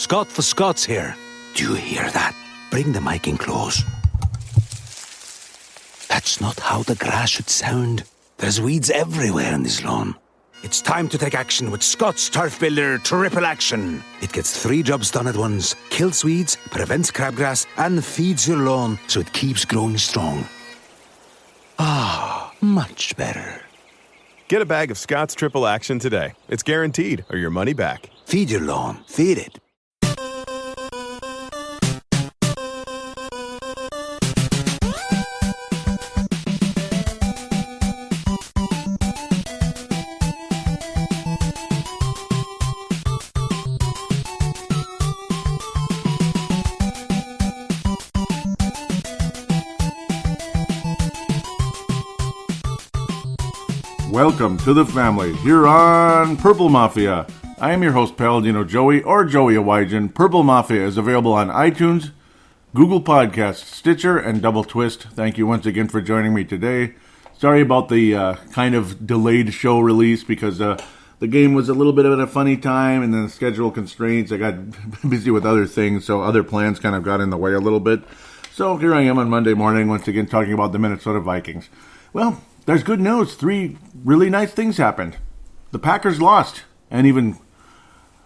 Scott for Scots here. Do you hear that? Bring the mic in close. That's not how the grass should sound. There's weeds everywhere in this lawn. It's time to take action with Scott's Turf Builder Triple Action. It gets 3 jobs done at once. Kills weeds, prevents crabgrass, and feeds your lawn so it keeps growing strong. Ah, much better. Get a bag of Scott's Triple Action today. It's guaranteed, or your money back. Feed your lawn. Feed it. Welcome to the family here on Purple Mafia. I am your host, Paladino Joey, or Joey Awajan. Purple Mafia is available on iTunes, Google Podcasts, Stitcher, and Double Twist. Thank you once again for joining me today. Sorry about the kind of delayed show release because the game was a little bit of a funny time and then the schedule constraints. I got busy with other things, so other plans kind of got in the way a little bit. So here I am on Monday morning once again talking about the Minnesota Vikings. Well, there's good news. 3 really nice things happened. The Packers lost, and even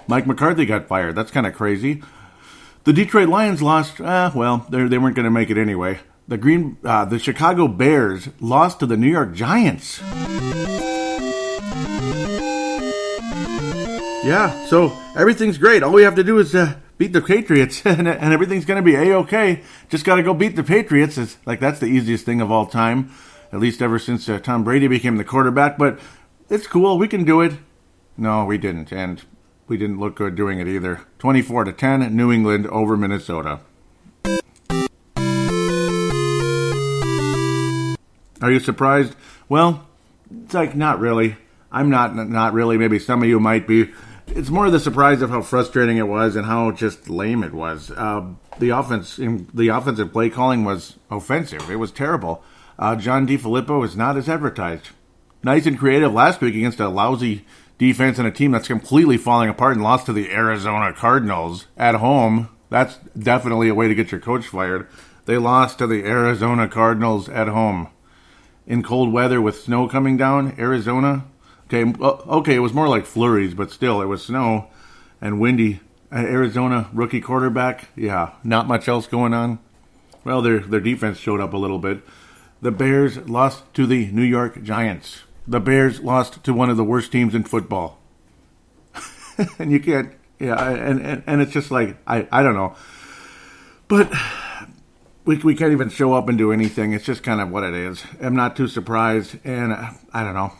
Mike McCarthy got fired. That's kind of crazy. The Detroit Lions lost. Well, they weren't going to make it anyway. The Chicago Bears lost to the New York Giants. Yeah, so everything's great. All we have to do is beat the Patriots, and everything's going to be A-okay. Just got to go beat the Patriots. That's the easiest thing of all time. At least ever since Tom Brady became the quarterback, but it's cool. We can do it. No, we didn't, and we didn't look good doing it either. 24-10, New England over Minnesota. Are you surprised? Well, it's like, not really. I'm not really. Maybe some of you might be. It's more the surprise of how frustrating it was and how just lame it was. The offensive play calling was offensive. It was terrible. John DeFilippo is not as advertised. Nice and creative last week against a lousy defense and a team that's completely falling apart and lost to the Arizona Cardinals at home. That's definitely a way to get your coach fired. They lost to the Arizona Cardinals at home. In cold weather with snow coming down, Arizona. Okay, it was more like flurries, but still, it was snow and windy. Arizona rookie quarterback, yeah, not much else going on. Well, their defense showed up a little bit. The Bears lost to the New York Giants. The Bears lost to one of the worst teams in football. And you can't, and it's just like, I don't know. But we can't even show up and do anything. It's just kind of what it is. I'm not too surprised, and I don't know.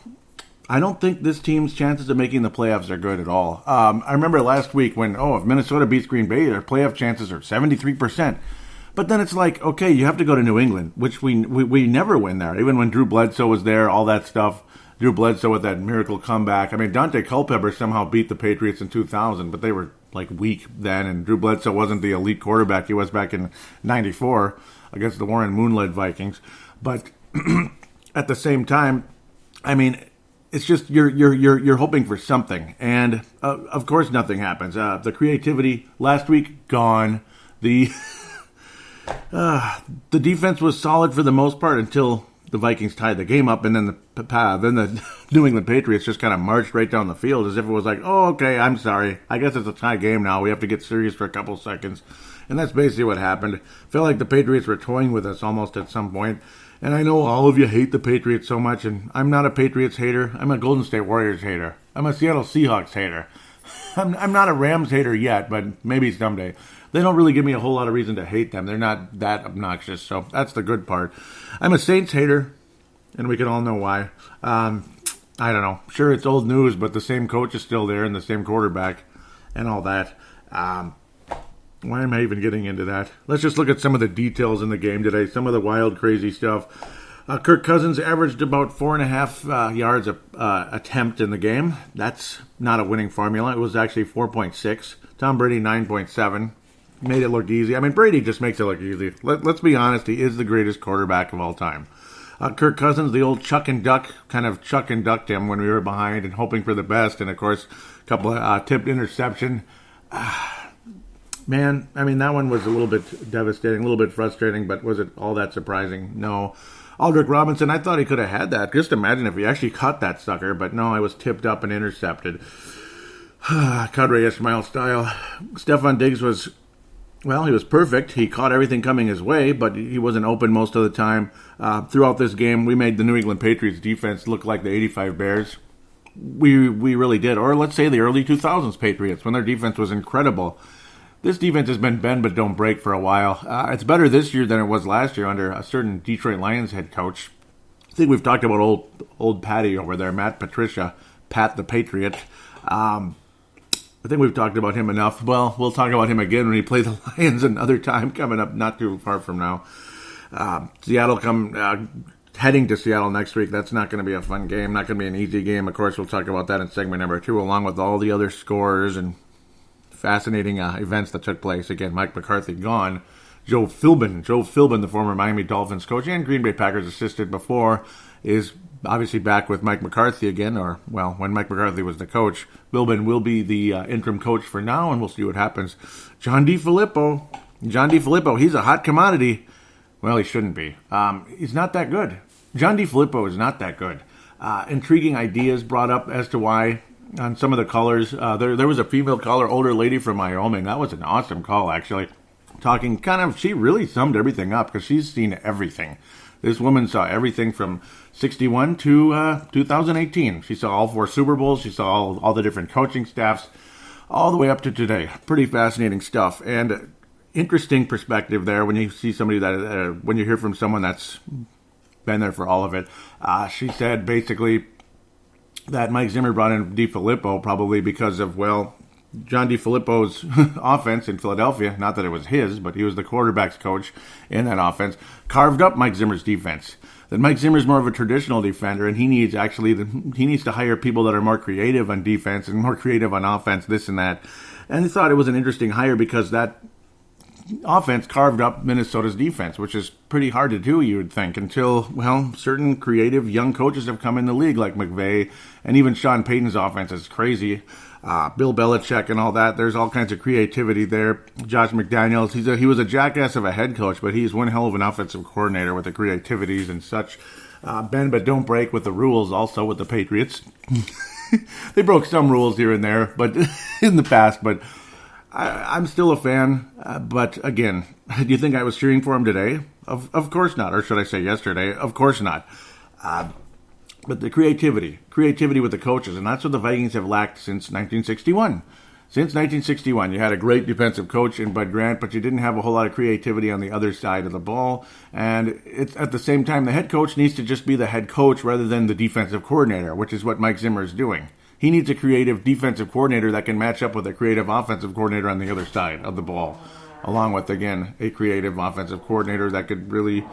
I don't think this team's chances of making the playoffs are good at all. I remember last week when, if Minnesota beats Green Bay, their playoff chances are 73%. But then it's like, okay, you have to go to New England, which we never win there. Even when Drew Bledsoe was there, all that stuff. Drew Bledsoe with that miracle comeback. I mean, Dante Culpepper somehow beat the Patriots in 2000, but they were like weak then, and Drew Bledsoe wasn't the elite quarterback he was back in 94 against the Warren Moon-led Vikings. But at the same time, I mean, it's just you're hoping for something, and of course nothing happens. The creativity last week gone. The defense was solid for the most part until the Vikings tied the game up, and then the New England Patriots just kind of marched right down the field as if it was like, okay, I'm sorry. I guess it's a tie game now. We have to get serious for a couple seconds. And that's basically what happened. I felt like the Patriots were toying with us almost at some point. And I know all of you hate the Patriots so much, and I'm not a Patriots hater. I'm a Golden State Warriors hater. I'm a Seattle Seahawks hater. I'm not a Rams hater yet, but maybe someday. They don't really give me a whole lot of reason to hate them. They're not that obnoxious, so that's the good part. I'm a Saints hater, and we can all know why. I don't know. Sure, it's old news, but the same coach is still there and the same quarterback and all that. Why am I even getting into that? Let's just look at some of the details in the game today, some of the wild, crazy stuff. Kirk Cousins averaged about 4.5 yards a attempt in the game. That's not a winning formula. It was actually 4.6. Tom Brady, 9.7. Made it look easy. I mean, Brady just makes it look easy. Let's be honest. He is the greatest quarterback of all time. Kirk Cousins, the old chuck and duck, kind of chuck and ducked him when we were behind and hoping for the best. And, of course, a couple of tipped interception. Man, I mean, that one was a little bit devastating, a little bit frustrating, but was it all that surprising? No. Aldrick Robinson, I thought he could have had that. Just imagine if he actually caught that sucker, but no, I was tipped up and intercepted. Kadri Ismail style. Stefan Diggs was, well, he was perfect. He caught everything coming his way, but he wasn't open most of the time. Throughout this game, we made the New England Patriots defense look like the 85 Bears. We really did. Or let's say the early 2000s Patriots, when their defense was incredible. This defense has been bend but don't break for a while. It's better this year than it was last year under a certain Detroit Lions head coach. I think we've talked about old Patty over there, Matt Patricia, Pat the Patriot. I think we've talked about him enough. Well, we'll talk about him again when we play the Lions another time coming up not too far from now. Heading to Seattle next week. That's not going to be a fun game, not going to be an easy game. Of course, we'll talk about that in segment number 2, along with all the other scores and fascinating events that took place. Again, Mike McCarthy gone. Joe Philbin, the former Miami Dolphins coach and Green Bay Packers assistant before, is obviously back with Mike McCarthy again, or, well, when Mike McCarthy was the coach. Philbin will be the interim coach for now, and we'll see what happens. John DeFilippo, he's a hot commodity. Well, he shouldn't be. He's not that good. John DeFilippo is not that good. Intriguing ideas brought up as to why on some of the callers. There was a female caller, older lady from Wyoming. That was an awesome call, actually. Talking she really summed everything up because she's seen everything. This woman saw everything from 61 to 2018. She saw all 4 Super Bowls. She saw all the different coaching staffs all the way up to today. Pretty fascinating stuff. And interesting perspective there when you see somebody that, when you hear from someone that's been there for all of it. She said basically that Mike Zimmer brought in DeFilippo probably because of, well, John DeFilippo's offense in Philadelphia, not that it was his, but he was the quarterback's coach in that offense, carved up Mike Zimmer's defense. That Mike Zimmer's more of a traditional defender, and he needs to hire people that are more creative on defense and more creative on offense, this and that. And he thought it was an interesting hire because that offense carved up Minnesota's defense, which is pretty hard to do, you would think, until, well, certain creative young coaches have come in the league, like McVay, and even Sean Payton's offense is crazy. Bill Belichick and all that. There's all kinds of creativity there. Josh McDaniels, he was a jackass of a head coach, but he's one hell of an offensive coordinator with the creativities and such. Bend but don't break with the rules also with the Patriots. They broke some rules here and there, but in the past, but I'm still a fan, but again, do you think I was cheering for him today? Of course not, or should I say yesterday? Of course not. But the creativity with the coaches, and that's what the Vikings have lacked since 1961. Since 1961, you had a great defensive coach in Bud Grant, but you didn't have a whole lot of creativity on the other side of the ball. And it's at the same time, the head coach needs to just be the head coach rather than the defensive coordinator, which is what Mike Zimmer is doing. He needs a creative defensive coordinator that can match up with a creative offensive coordinator on the other side of the ball, along with, again, a creative offensive coordinator that could really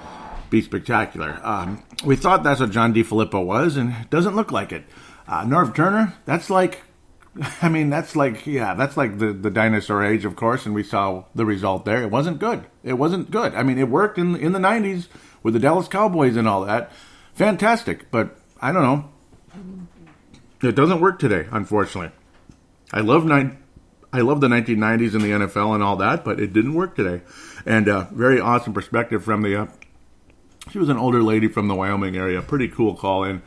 be spectacular. We thought that's what John DeFilippo was, and it doesn't look like it. Norv Turner, that's like the dinosaur age, of course, and we saw the result there. It wasn't good. I mean, it worked in the 90s with the Dallas Cowboys and all that. Fantastic, but I don't know. It doesn't work today, unfortunately. I love the 1990s in the NFL and all that, but it didn't work today. And very awesome perspective from she was an older lady from the Wyoming area. Pretty cool call in.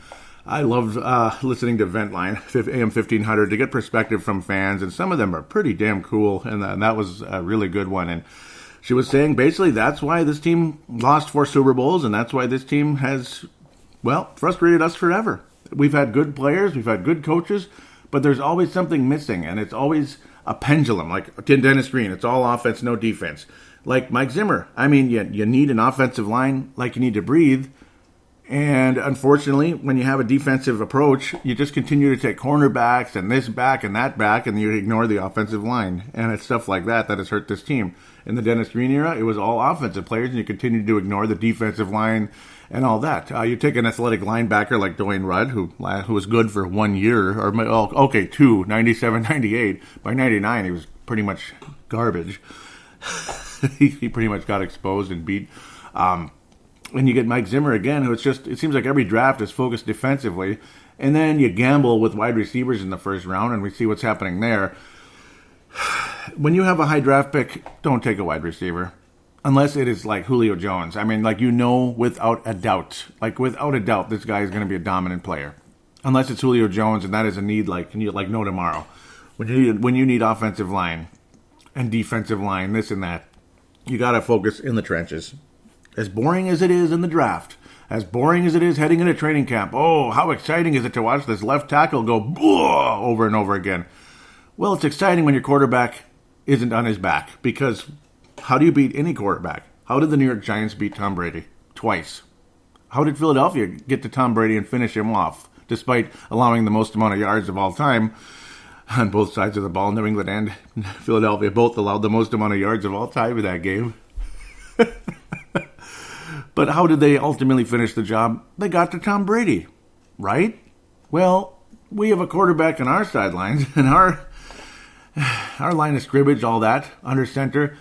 I loved listening to Ventline, AM 1500, to get perspective from fans, and some of them are pretty damn cool, and that was a really good one. And she was saying basically that's why this team lost 4 Super Bowls, and that's why this team has, well, frustrated us forever. We've had good players, we've had good coaches, but there's always something missing, and it's always a pendulum, like Dennis Green. It's all offense, no defense. Like Mike Zimmer, I mean, you need an offensive line like you need to breathe, and unfortunately, when you have a defensive approach, you just continue to take cornerbacks and this back and that back, and you ignore the offensive line, and it's stuff like that has hurt this team. In the Dennis Green era, it was all offensive players, and you continue to ignore the defensive line and all that. You take an athletic linebacker like Dwayne Rudd, who was good for 1 year, or 2, 97, 98. By 99, he was pretty much garbage. He pretty much got exposed and beat. And you get Mike Zimmer again, who it seems like every draft is focused defensively. And then you gamble with wide receivers in the first round, and we see what's happening there. when you have a high draft pick, don't take a wide receiver. Unless it is like Julio Jones. I mean, like, without a doubt. Like, without a doubt, this guy is going to be a dominant player. Unless it's Julio Jones, and that is a need like no tomorrow. When you need offensive line and defensive line, this and that, you got to focus in the trenches. As boring as it is in the draft, as boring as it is heading into training camp, oh, how exciting is it to watch this left tackle go over and over again. Well, it's exciting when your quarterback isn't on his back, because how do you beat any quarterback? How did the New York Giants beat Tom Brady? Twice. How did Philadelphia get to Tom Brady and finish him off, despite allowing the most amount of yards of all time on both sides of the ball? New England and Philadelphia both allowed the most amount of yards of all time in that game. But how did they ultimately finish the job? They got to Tom Brady, right? Well, we have a quarterback on our sidelines, and our line of scrimmage, all that, under center.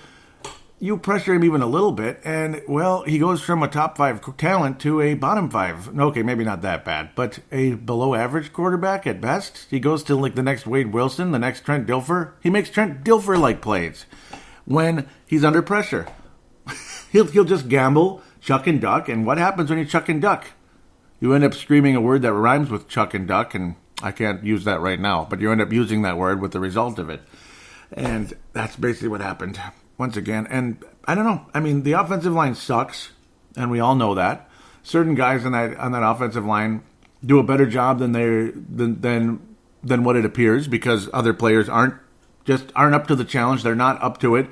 You pressure him even a little bit, and, well, he goes from a top 5 talent to a bottom 5. Okay, maybe not that bad, but a below-average quarterback at best. He goes to, like, the next Wade Wilson, the next Trent Dilfer. He makes Trent Dilfer-like plays when he's under pressure. He'll just gamble, chuck and duck, and what happens when you chuck and duck? You end up screaming a word that rhymes with chuck and duck, and I can't use that right now, but you end up using that word with the result of it. And that's basically what happened once again. And I don't know. I mean, the offensive line sucks, and we all know that. Certain guys on that offensive line do a better job than what it appears, because other players aren't up to the challenge. They're not up to it.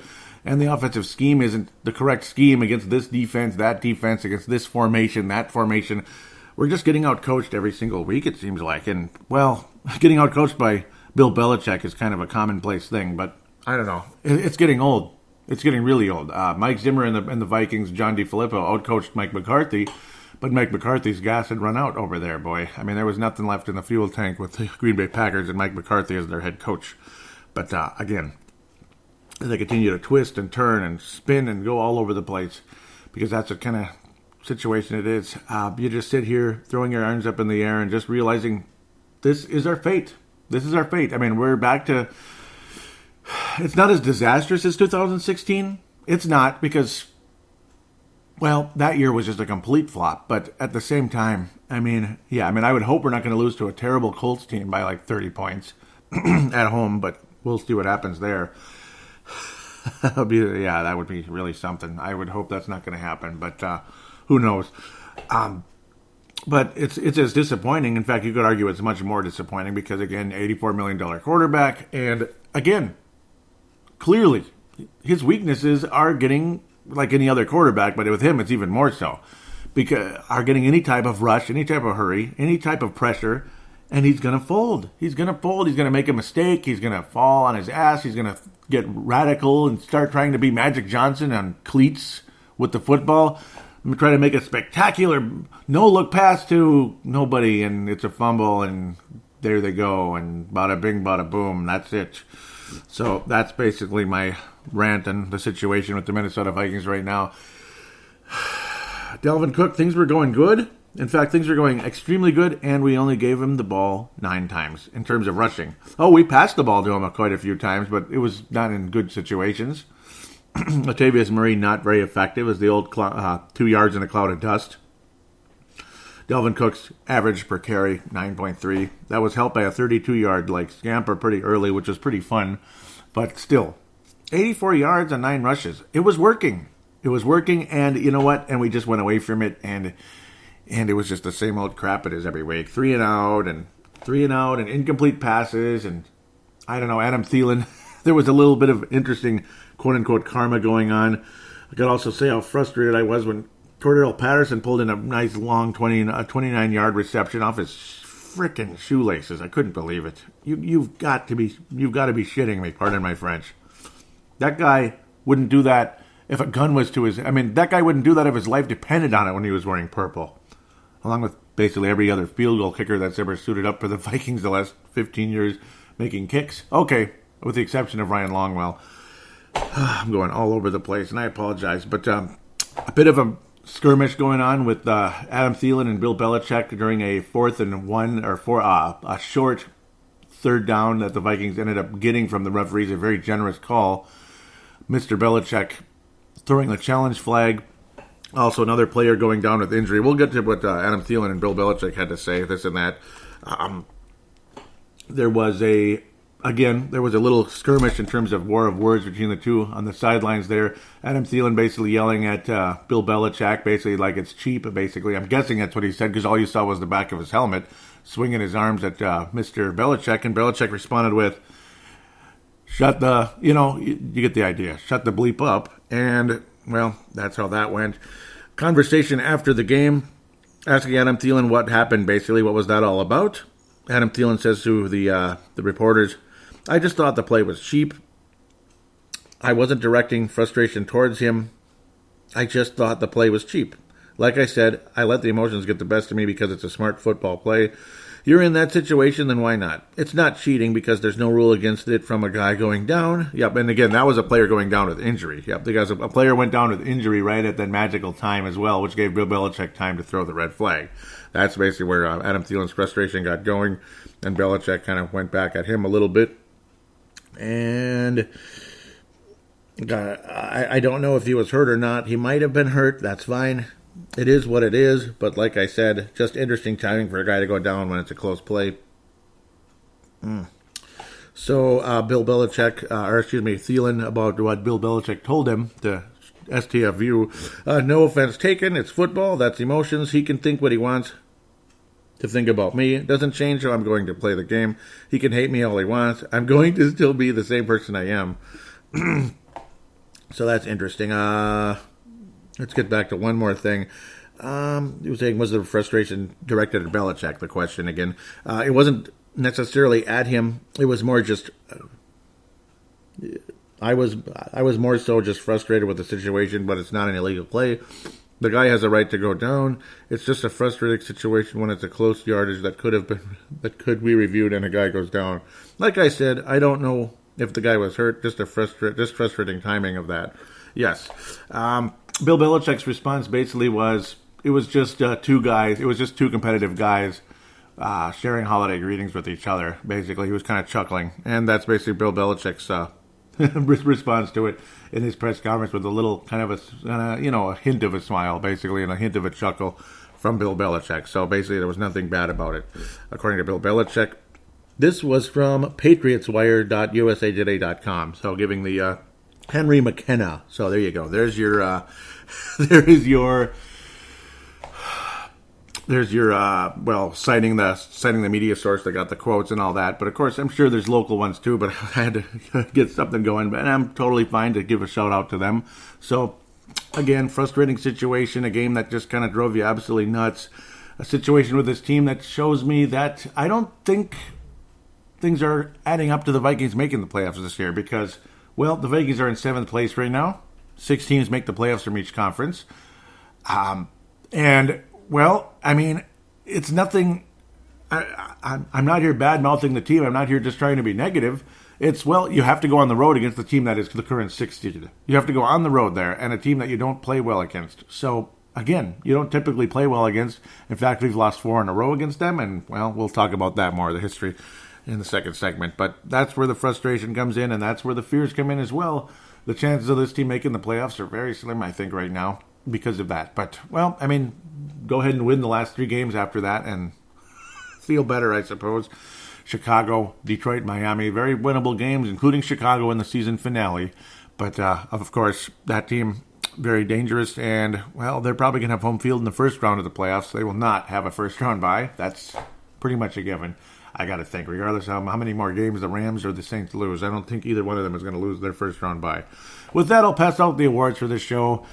And the offensive scheme isn't the correct scheme against this defense, that defense, against this formation, that formation. We're just getting out-coached every single week, it seems like. And, well, getting out-coached by Bill Belichick is kind of a commonplace thing, but I don't know. It's getting old. It's getting really old. Mike Zimmer and the Vikings, John DeFilippo, out-coached Mike McCarthy, but Mike McCarthy's gas had run out over there, boy. I mean, there was nothing left in the fuel tank with the Green Bay Packers and Mike McCarthy as their head coach. But, again, they continue to twist and turn and spin and go all over the place, because that's the kind of situation it is. You just sit here throwing your arms up in the air and just realizing this is our fate. This is our fate. I mean, we're back to... It's not as disastrous as 2016. It's not, because, well, that year was just a complete flop. But at the same time, I would hope we're not going to lose to a terrible Colts team by like 30 points at home, but we'll see what happens there. That would be really something. I would hope that's not going to happen, but who knows? But it's as disappointing. In fact, you could argue it's much more disappointing because, again, $84 million quarterback, and again, clearly his weaknesses are getting like any other quarterback, but with him it's even more so, because are getting any type of rush, any type of hurry, any type of pressure, and he's going to fold. He's going to make a mistake. He's going to fall on his ass. He's going to get radical and start trying to be Magic Johnson on cleats with the football. Try to make a spectacular no-look pass to nobody, and it's a fumble, and there they go, and bada bing, bada boom, that's it. So that's basically my rant on the situation with the Minnesota Vikings right now. Dalvin Cook, things were going good. In fact, things were going extremely good, and we only gave him the ball 9 times in terms of rushing. Oh, we passed the ball to him quite a few times, but it was not in good situations. Latavius Murray, not very effective, as the old 2 yards in a cloud of dust. Dalvin Cook's average per carry, 9.3. That was helped by a 32-yard scamper pretty early, which was pretty fun. But still, 84 yards on 9 rushes. It was working. It was working, and you know what? And we just went away from it, and it was just the same old crap it is every week. 3 and out, and incomplete passes, and I don't know, Adam Thielen. There was a little bit of interesting quote-unquote karma going on. I could also say how frustrated I was when Cordell Patterson pulled in a nice long 29-yard reception off his frickin' shoelaces. I couldn't believe it. You've got to be shitting me, pardon my French. That guy wouldn't do that if a gun was to his... that guy wouldn't do that if his life depended on it when he was wearing purple. Along with basically every other field goal kicker that's ever suited up for the Vikings the last 15 years making kicks. Okay, with the exception of Ryan Longwell. I'm going all over the place, and I apologize. But a bit of a skirmish going on with Adam Thielen and Bill Belichick during a 4th and 1, or a short third down that the Vikings ended up getting from the referees, a very generous call. Mr. Belichick throwing the challenge flag. Also, another player going down with injury. We'll get to what Adam Thielen and Bill Belichick had to say, this and that. There was a little skirmish in terms of war of words between the two on the sidelines there. Adam Thielen basically yelling at Bill Belichick, basically like it's cheap, basically. I'm guessing that's what he said because all you saw was the back of his helmet, swinging his arms at Mr. Belichick, and Belichick responded with, shut the, you get the idea, shut the bleep up. And, well, that's how that went. Conversation after the game, asking Adam Thielen what happened, basically, what was that all about? Adam Thielen says to the reporters, I just thought the play was cheap. I wasn't directing frustration towards him. I just thought the play was cheap. Like I said, I let the emotions get the best of me because it's a smart football play. You're in that situation, then why not? It's not cheating because there's no rule against it from a guy going down. Yep, and again, that was a player going down with injury. Yep, because a player went down with injury right at that magical time as well, which gave Bill Belichick time to throw the red flag. That's basically where Adam Thielen's frustration got going, and Belichick kind of went back at him a little bit. And I don't know if he was hurt or not. He might have been hurt. That's fine. It is what it is. But like I said, just interesting timing for a guy to go down when it's a close play. So Bill Belichick, Thielen, about what Bill Belichick told him, the STFU. No offense taken. It's football. That's emotions. He can think what he wants to think about me. It doesn't change how I'm going to play the game. He can hate me all he wants. I'm going to still be the same person I am. So that's interesting. Let's get back to one more thing. He was saying, was the frustration directed at Belichick? The question again. It wasn't necessarily at him. It was more just. I was more so just frustrated with the situation, but it's not an illegal play. The guy has a right to go down. It's just a frustrating situation when it's a close yardage that could be reviewed and a guy goes down. Like I said, I don't know if the guy was hurt. Just frustrating timing of that. Yes. Bill Belichick's response basically was, it was just two guys. It was just two competitive guys sharing holiday greetings with each other. Basically, he was kind of chuckling, and that's basically Bill Belichick's response to it in his press conference, with a little kind of a hint of a smile, basically, and a hint of a chuckle from Bill Belichick. So basically, there was nothing bad about it, according to Bill Belichick. This was from PatriotsWire.usatoday.com. So giving the Henry McKenna. So there you go. There's your citing the media source that got the quotes and all that. But of course, I'm sure there's local ones too, but I had to get something going, and I'm totally fine to give a shout out to them. So again, frustrating situation, a game that just kind of drove you absolutely nuts, a situation with this team that shows me that I don't think things are adding up to the Vikings making the playoffs this year, because, well, the Vikings are in 7th place right now. 6 teams make the playoffs from each conference. And, well, I mean, it's nothing. I'm not here bad-mouthing the team. I'm not here just trying to be negative. It's, well, you have to go on the road against the team that is the current 6th seed. You have to go on the road there, and a team that you don't play well against. So, again, you don't typically play well against. In fact, we've lost 4 in a row against them, and, well, we'll talk about that more, the history, in the second segment. But that's where the frustration comes in, and that's where the fears come in as well. The chances of this team making the playoffs are very slim, I think, right now because of that. But, well, I mean, go ahead and win the last 3 games after that and feel better, I suppose. Chicago, Detroit, Miami, very winnable games, including Chicago in the season finale. But, of course, that team, very dangerous. And, well, they're probably going to have home field in the first round of the playoffs. They will not have a first-round bye. That's pretty much a given, I got to think, regardless of how many more games the Rams or the Saints lose. I don't think either one of them is going to lose their first-round bye. With that, I'll pass out the awards for this show.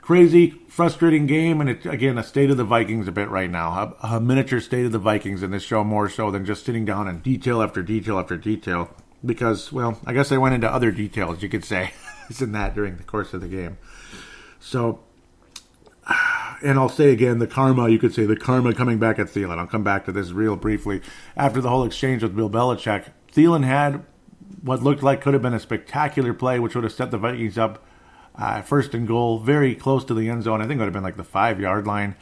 Crazy, frustrating game, and, again, a state of the Vikings a bit right now. A miniature state of the Vikings in this show, more so than just sitting down and detail after detail after detail. Because, well, I guess I went into other details, you could say, in that during the course of the game. So, and I'll say again, the karma coming back at Thielen. I'll come back to this real briefly. After the whole exchange with Bill Belichick, Thielen had what looked like could have been a spectacular play, which would have set the Vikings up first and goal, very close to the end zone. I think it would have been like the 5-yard line.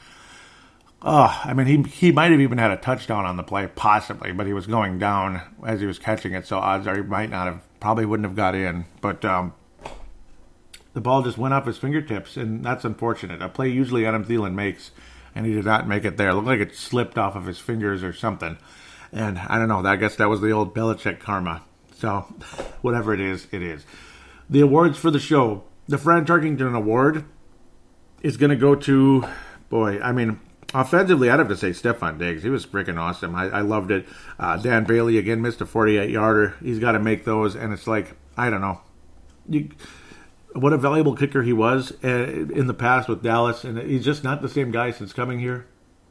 Oh, I mean, he might have even had a touchdown on the play, possibly, but he was going down as he was catching it, so odds are he probably wouldn't have got in. But the ball just went off his fingertips, and that's unfortunate. A play usually Adam Thielen makes, and he did not make it there. It looked like it slipped off of his fingers or something. And I don't know, I guess that was the old Belichick karma. So, whatever it is, it is. The awards for the show. The Fran Tarkington Award is going to go to, offensively, I'd have to say Stephon Diggs. He was freaking awesome. I loved it. Dan Bailey, again, missed a 48-yarder. He's got to make those, and it's like, I don't know. What a valuable kicker he was in the past with Dallas, and he's just not the same guy since coming here.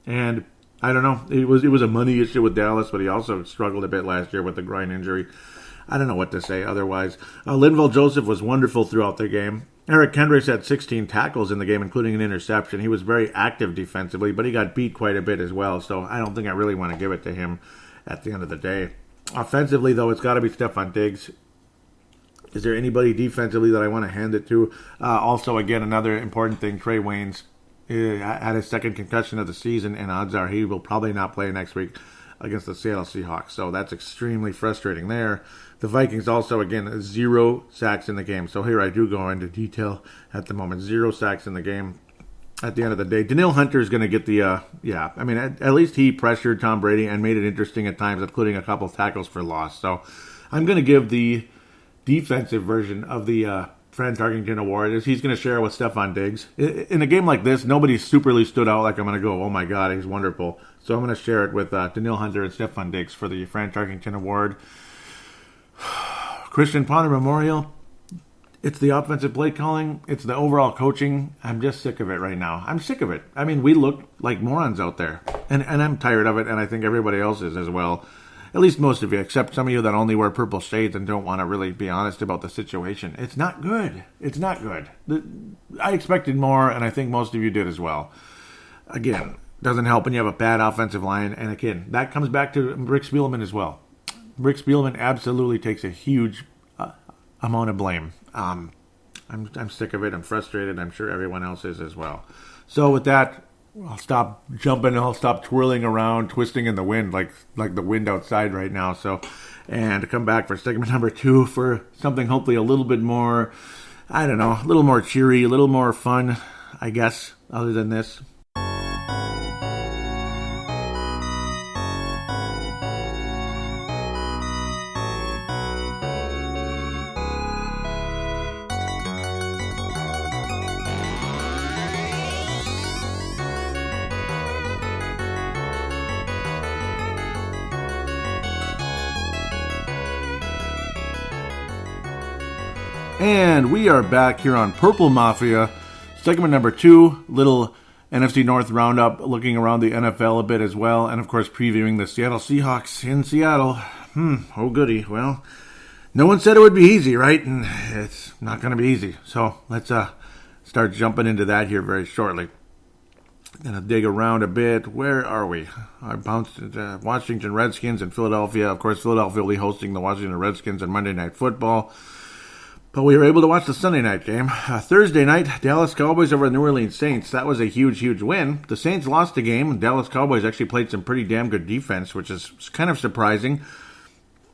And I don't know. It was a money issue with Dallas, but he also struggled a bit last year with the groin injury. I don't know what to say otherwise. Linval Joseph was wonderful throughout the game. Eric Kendricks had 16 tackles in the game, including an interception. He was very active defensively, but he got beat quite a bit as well, so I don't think I really want to give it to him at the end of the day. Offensively, though, it's got to be Stephon Diggs. Is there anybody defensively that I want to hand it to? Also, again, another important thing, Trey Waynes had his second concussion of the season, and odds are he will probably not play next week against the Seattle Seahawks. So that's extremely frustrating there. The Vikings also, again, 0 sacks in the game. So here I do go into detail at the moment. 0 sacks in the game at the end of the day. Danielle Hunter is going to get the, at least he pressured Tom Brady and made it interesting at times, including a couple tackles for loss. So I'm going to give the defensive version of the Fran Tarkington Award is he's going to share it with Stephon Diggs. In a game like this, nobody superly stood out like I'm going to go, oh my God, he's wonderful. So I'm going to share it with Danielle Hunter and Stephon Diggs for the Fran Tarkington Award. Christian Ponder Memorial, it's the offensive play calling, it's the overall coaching. I'm just sick of it right now. I'm sick of it. I mean, we look like morons out there. And I'm tired of it, and I think everybody else is as well. At least most of you, except some of you that only wear purple shades and don't want to really be honest about the situation. It's not good. It's not good. I expected more, and I think most of you did as well. Again, doesn't help when you have a bad offensive line. And again, that comes back to Rick Spielman as well. Rick Spielman absolutely takes a huge amount of blame. I'm sick of it. I'm frustrated. I'm sure everyone else is as well. So with that, I'll stop jumping. I'll stop twirling around, twisting in the wind like the wind outside right now. So, and come back for segment number 2 for something hopefully a little bit more, I don't know, a little more cheery, a little more fun, I guess, other than this. And we are back here on Purple Mafia, segment number 2, little NFC North roundup, looking around the NFL a bit as well, and of course previewing the Seattle Seahawks in Seattle. Oh goody. Well, no one said it would be easy, right? And it's not going to be easy. So let's start jumping into that here very shortly. Gonna dig around a bit. Where are we? I bounced into Washington Redskins and Philadelphia. Of course, Philadelphia will be hosting the Washington Redskins on Monday Night Football. But we were able to watch the Sunday night game. Thursday night, Dallas Cowboys over the New Orleans Saints. That was a huge, huge win. The Saints lost the game. Dallas Cowboys actually played some pretty damn good defense, which is kind of surprising.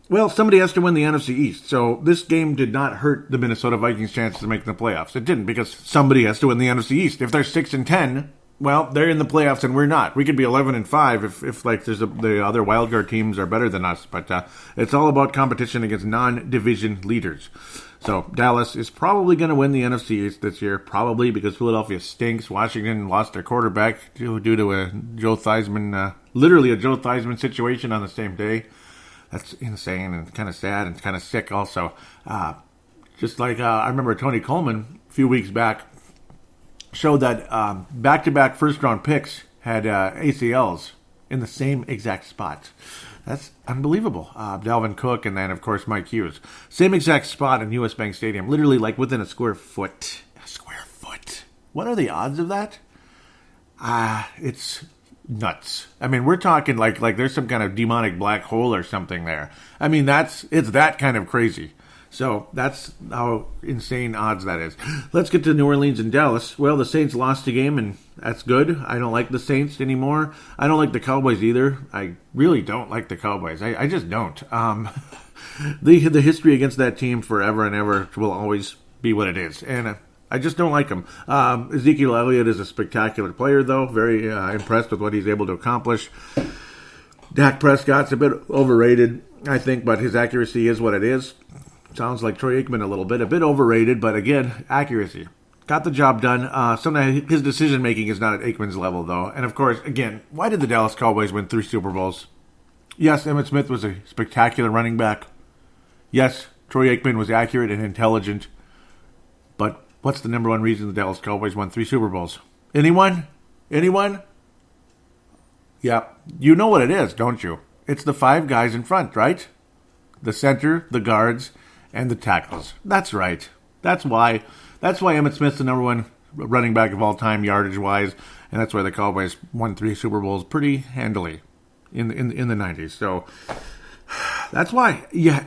Well, somebody has to win the NFC East. So this game did not hurt the Minnesota Vikings' chances of making the playoffs. It didn't, because somebody has to win the NFC East. If they're 6-10, well, they're in the playoffs and we're not. We could be 11-5 if there's the other wildcard teams are better than us. But it's all about competition against non-division leaders. So Dallas is probably going to win the NFC East this year, probably because Philadelphia stinks. Washington lost their quarterback due to a Joe Theismann, literally a Joe Theismann situation on the same day. That's insane and kind of sad and kind of sick also. Just like I remember Tony Coleman a few weeks back showed that back-to-back first-round picks had ACLs in the same exact spot. That's unbelievable. Dalvin Cook and then, of course, Mike Hughes. Same exact spot in U.S. Bank Stadium, literally like within a square foot. A square foot. What are the odds of that? It's nuts. I mean, we're talking like there's some kind of demonic black hole or something there. I mean, it's that kind of crazy. So that's how insane odds that is. Let's get to New Orleans and Dallas. Well, the Saints lost the game, and that's good. I don't like the Saints anymore. I don't like the Cowboys either. I really don't like the Cowboys. I just don't. The history against that team forever and ever will always be what it is. And I just don't like him. Ezekiel Elliott is a spectacular player, though. Very impressed with what he's able to accomplish. Dak Prescott's a bit overrated, I think, but his accuracy is what it is. Sounds like Troy Aikman a bit overrated, but again, accuracy. Got the job done. Sometimes his decision-making is not at Aikman's level, though. And of course, again, why did the Dallas Cowboys win 3 Super Bowls? Yes, Emmitt Smith was a spectacular running back. Yes, Troy Aikman was accurate and intelligent. But what's the number one reason the Dallas Cowboys won 3 Super Bowls? Anyone? Anyone? Yeah, you know what it is, don't you? It's the 5 guys in front, right? The center, the guards, and the tackles. That's right. That's why Emmitt Smith's the number one running back of all time, yardage-wise, and that's why the Cowboys won 3 Super Bowls pretty handily in the 90s. So that's why. Yeah,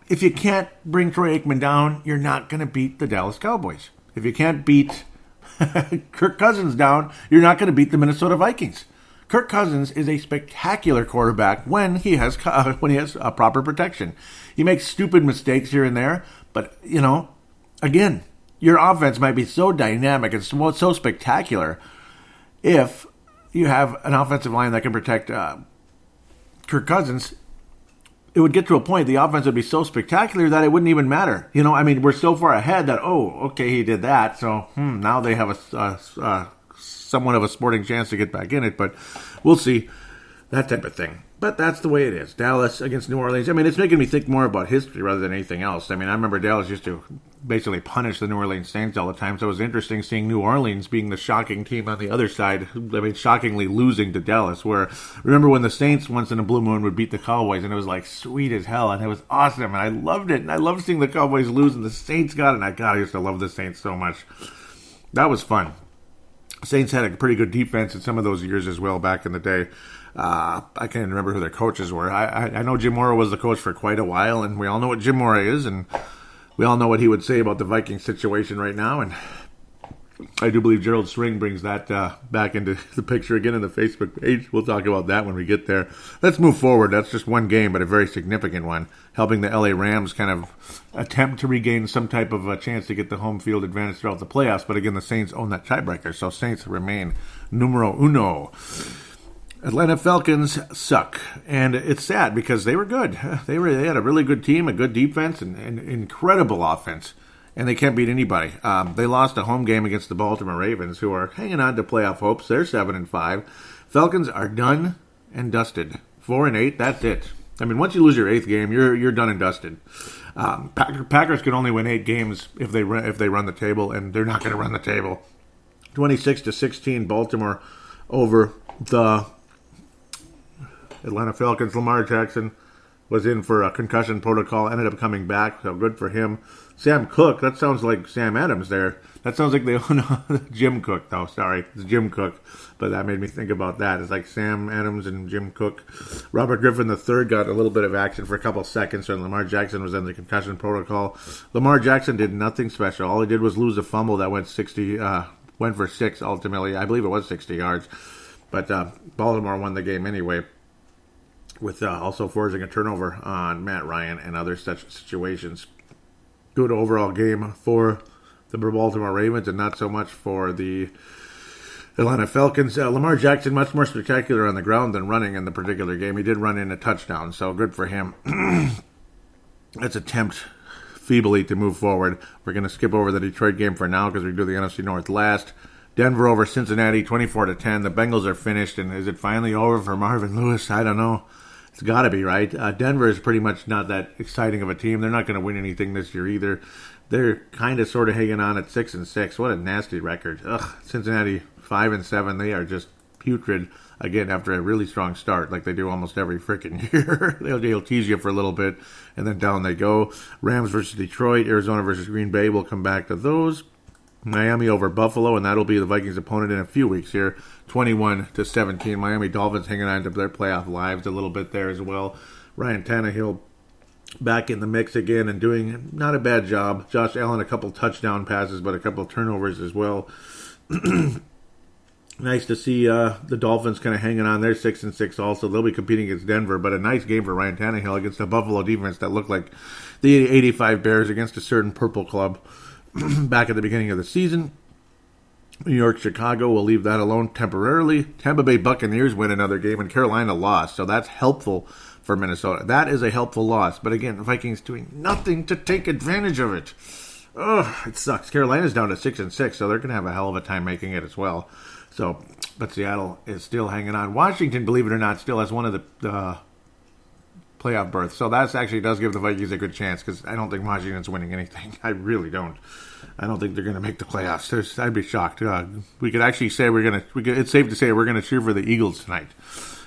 if you can't bring Troy Aikman down, you're not going to beat the Dallas Cowboys. If you can't beat Kirk Cousins down, you're not going to beat the Minnesota Vikings. Kirk Cousins is a spectacular quarterback when he has proper protection. He makes stupid mistakes here and there, but, again, your offense might be so dynamic and so spectacular if you have an offensive line that can protect Kirk Cousins. It would get to a point the offense would be so spectacular that it wouldn't even matter. We're so far ahead that, he did that, so now they have a somewhat of a sporting chance to get back in it, but we'll see. That type of thing. But that's the way it is. Dallas against New Orleans. It's making me think more about history rather than anything else. I remember Dallas used to basically punish the New Orleans Saints all the time, so it was interesting seeing New Orleans being the shocking team on the other side. Shockingly losing to Dallas, where, remember when the Saints once in a blue moon would beat the Cowboys, and it was like sweet as hell, and it was awesome, and I loved it, and I loved seeing the Cowboys lose, and the Saints got it, and I used to love the Saints so much. That was fun. Saints had a pretty good defense in some of those years as well back in the day. I can't even remember who their coaches were. I know Jim Mora was the coach for quite a while, and we all know what Jim Mora is, and we all know what he would say about the Vikings situation right now, and I do believe Gerald String brings that back into the picture again in the Facebook page. We'll talk about that when we get there. Let's move forward. That's just one game, but a very significant one, helping the LA Rams kind of attempt to regain some type of a chance to get the home field advantage throughout the playoffs. But again, the Saints own that tiebreaker, so Saints remain numero uno. Atlanta Falcons suck, and it's sad because they were good. They had a really good team, a good defense, and incredible offense. And they can't beat anybody. They lost a home game against the Baltimore Ravens, who are hanging on to playoff hopes. They're 7-5. Falcons are done and dusted. 4-8. That's it. Once you lose your 8th game, you're done and dusted. Packers can only win 8 games if they run the table, and they're not going to run the table. 26-16, Baltimore over the Atlanta Falcons. Lamar Jackson was in for a concussion protocol, ended up coming back, so good for him. Sam Cook, that sounds like Sam Adams there. That sounds like they own Jim Cook, though. Sorry, it's Jim Cook. But that made me think about that. It's like Sam Adams and Jim Cook. Robert Griffin III got a little bit of action for a couple seconds when Lamar Jackson was in the concussion protocol. Lamar Jackson did nothing special. All he did was lose a fumble that went for 6 ultimately. I believe it was 60 yards. But Baltimore won the game anyway, with also forcing a turnover on Matt Ryan and other such situations. Good overall game for the Baltimore Ravens and not so much for the Atlanta Falcons. Lamar Jackson, much more spectacular on the ground than running in the particular game. He did run in a touchdown, so good for him. Let's attempt feebly to move forward. We're going to skip over the Detroit game for now because we do the NFC North last. Denver over Cincinnati, 24-10. The Bengals are finished, and is it finally over for Marvin Lewis? I don't know. It's got to be, right? Denver is pretty much not that exciting of a team. They're not going to win anything this year either. They're kind of sort of hanging on at 6-6. What a nasty record. Cincinnati 5-7. They are just putrid again after a really strong start, like they do almost every freaking year. They'll tease you for a little bit, and then down they go. Rams versus Detroit, Arizona versus Green Bay. We'll come back to those. Miami over Buffalo, and that'll be the Vikings' opponent in a few weeks here. 21-17. Miami Dolphins hanging on to their playoff lives a little bit there as well. Ryan Tannehill back in the mix again and doing not a bad job. Josh Allen, a couple touchdown passes, but a couple of turnovers as well. Nice to see the Dolphins kind of hanging on. They're 6-6 also. They'll be competing against Denver, but a nice game for Ryan Tannehill against the Buffalo defense that looked like the 85 Bears against a certain purple club back at the beginning of the season. New York, Chicago, will leave that alone temporarily. Tampa Bay Buccaneers win another game, and Carolina lost, so that's helpful for Minnesota. That is a helpful loss, but again, the Vikings doing nothing to take advantage of it. Ugh, it sucks. Carolina's down to 6-6, so they're going to have a hell of a time making it as well. So, but Seattle is still hanging on. Washington, believe it or not, still has one of the playoff berths. So that actually does give the Vikings a good chance because I don't think Washington's winning anything. I really don't. I don't think they're going to make the playoffs. I'd be shocked. We could actually say it's safe to say we're going to cheer for the Eagles tonight,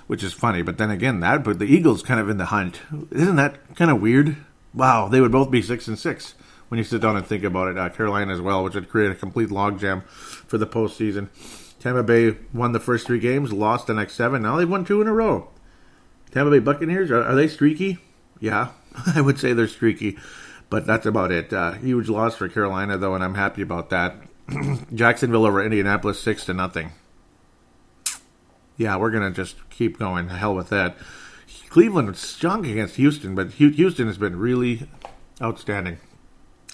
which is funny. But then again, that put the Eagles kind of in the hunt. Isn't that kind of weird? Wow, they would both be 6-6 when you sit down and think about it. Carolina as well, which would create a complete logjam for the postseason. Tampa Bay won the first 3 games, lost the next 7. Now they've won 2 in a row. Tampa Bay Buccaneers, are they streaky? Yeah, I would say they're streaky, but that's about it. Huge loss for Carolina, though, and I'm happy about that. Jacksonville over Indianapolis, 6-0. Yeah, we're going to just keep going. Hell with that. Cleveland stunk against Houston, but Houston has been really outstanding.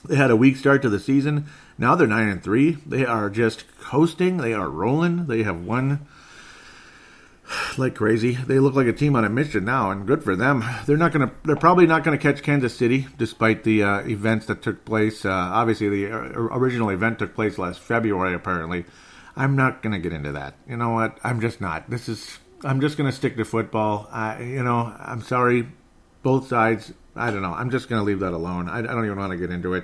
They had a weak start to the season. Now they're 9-3. They are just coasting. They are rolling. They have won like crazy. They look like a team on a mission now, and good for them. They're probably not gonna catch Kansas City, despite the events that took place. Obviously, the original event took place last February. Apparently, I'm not gonna get into that. You know what? I'm just not. I'm just gonna stick to football. I'm sorry, both sides. I don't know. I'm just going to leave that alone. I don't even want to get into it.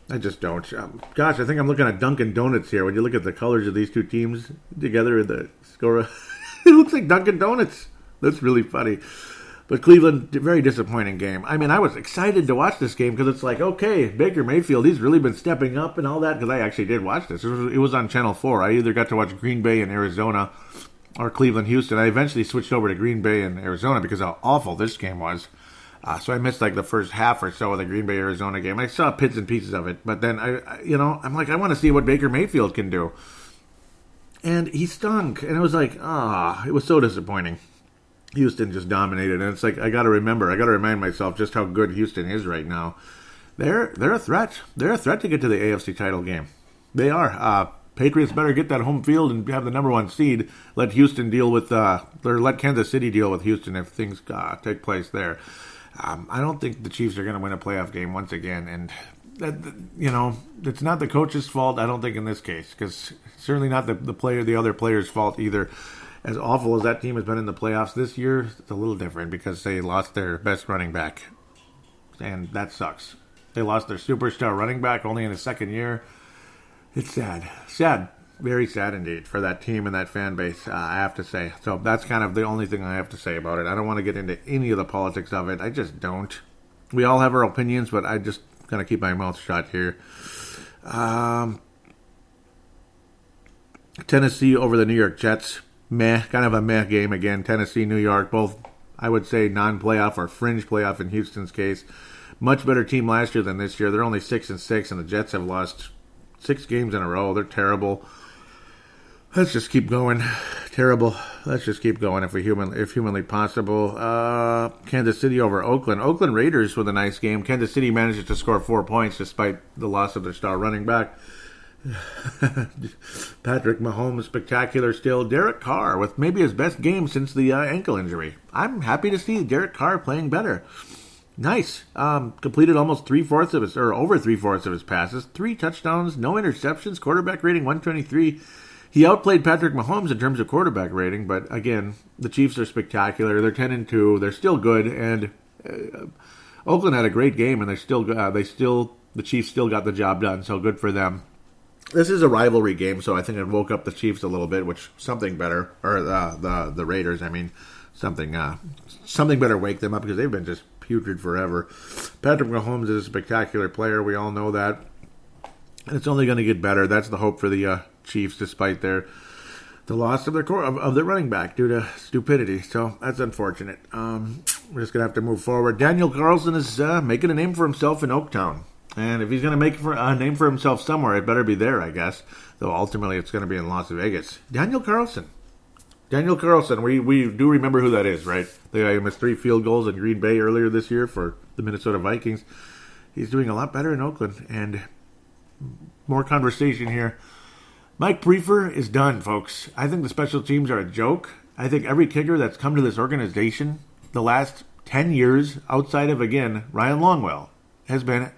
I just don't. Gosh, I think I'm looking at Dunkin' Donuts here. When you look at the colors of these two teams together in the score, it looks like Dunkin' Donuts. That's really funny. But Cleveland, very disappointing game. I mean, I was excited to watch this game because it's like, okay, Baker Mayfield, he's really been stepping up and all that, because I actually did watch this. It was on Channel 4. I either got to watch Green Bay and Arizona or Cleveland, Houston. I eventually switched over to Green Bay and Arizona because how awful this game was. So I missed like the first half or so of the Green Bay Arizona game. I saw bits and pieces of it, but then I'm like, I want to see what Baker Mayfield can do, and he stunk. And it was like, it was so disappointing. Houston just dominated, and it's like I got to remind myself just how good Houston is right now. They're a threat. They're a threat to get to the AFC title game. They are. Patriots better get that home field and have the number 1 seed. Let Houston deal with, or let Kansas City deal with Houston if things take place there. I don't think the Chiefs are going to win a playoff game once again, and it's not the coach's fault. I don't think in this case, because certainly not the other player's fault either. As awful as that team has been in the playoffs this year, it's a little different because they lost their best running back, and that sucks. They lost their superstar running back only in his second year. It's sad, very sad indeed for that team and that fan base, I have to say. So that's kind of the only thing I have to say about it. I don't want to get into any of the politics of it. I just don't. We all have our opinions, but I just going to keep my mouth shut here. Tennessee over the New York Jets. Kind of a meh game again. Tennessee, New York, both, I would say, non-playoff or fringe playoff in Houston's case. Much better team last year than this year. They're only 6-6, and the Jets have lost 6 games in a row. They're terrible. Let's just keep going. Terrible. Let's just keep going if humanly possible. Kansas City over Oakland. Oakland Raiders with a nice game. Kansas City manages to score 4 points despite the loss of their star running back. Patrick Mahomes, spectacular still. Derek Carr with maybe his best game since the ankle injury. I'm happy to see Derek Carr playing better. Nice. Completed almost over 3/4 of his passes. 3 touchdowns, no interceptions, quarterback rating 123. He outplayed Patrick Mahomes in terms of quarterback rating, but again, the Chiefs are spectacular. They're 10-2. They're still good, and Oakland had a great game, and the Chiefs still got the job done. So good for them. This is a rivalry game, so I think it woke up the Chiefs a little bit, which something better, or the Raiders. I mean, something better wake them up because they've been just putrid forever. Patrick Mahomes is a spectacular player. We all know that. And it's only going to get better. That's the hope for the Chiefs, despite the loss of their running back due to stupidity. So that's unfortunate. We're just going to have to move forward. Daniel Carlson is making a name for himself in Oaktown. And if he's going to make a name for himself somewhere, it better be there, I guess. Though ultimately it's going to be in Las Vegas. Daniel Carlson, we do remember who that is, right? The guy who missed 3 field goals in Green Bay earlier this year for the Minnesota Vikings. He's doing a lot better in Oakland. And more conversation here. Mike Prefer is done, folks. I think the special teams are a joke. I think every kicker that's come to this organization the last 10 years, outside of, again, Ryan Longwell, has been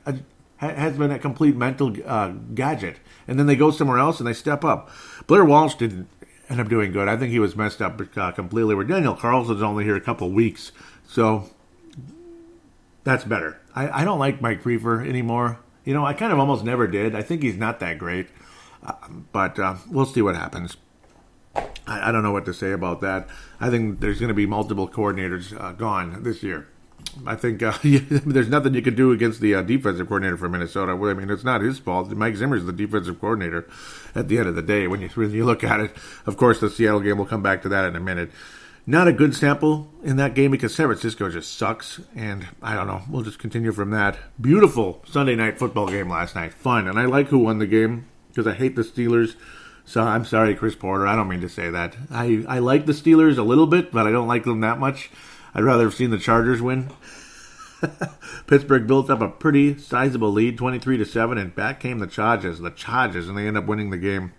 a complete mental gadget. And then they go somewhere else and they step up. Blair Walsh didn't end up doing good. I think he was messed up completely. Where Daniel Carlson's only here a couple of weeks. So that's better. I don't like Mike Prefer anymore. You know, I kind of almost never did. I think he's not that great. But we'll see what happens. I don't know what to say about that. I think there's going to be multiple coordinators gone this year. I think there's nothing you can do against the defensive coordinator for Minnesota. I mean, it's not his fault. Mike Zimmer's the defensive coordinator at the end of the day. When you look at it, of course, the Seattle game, we'll come back to that in a minute. Not a good sample in that game because San Francisco just sucks. And I don't know. We'll just continue from that. Beautiful Sunday night football game last night. Fun. And I like who won the game because I hate the Steelers. So I'm sorry, Chris Porter. I don't mean to say that. I like the Steelers a little bit, but I don't like them that much. I'd rather have seen the Chargers win. Pittsburgh built up a pretty sizable lead, 23-7, and back came the Chargers, and they end up winning the game.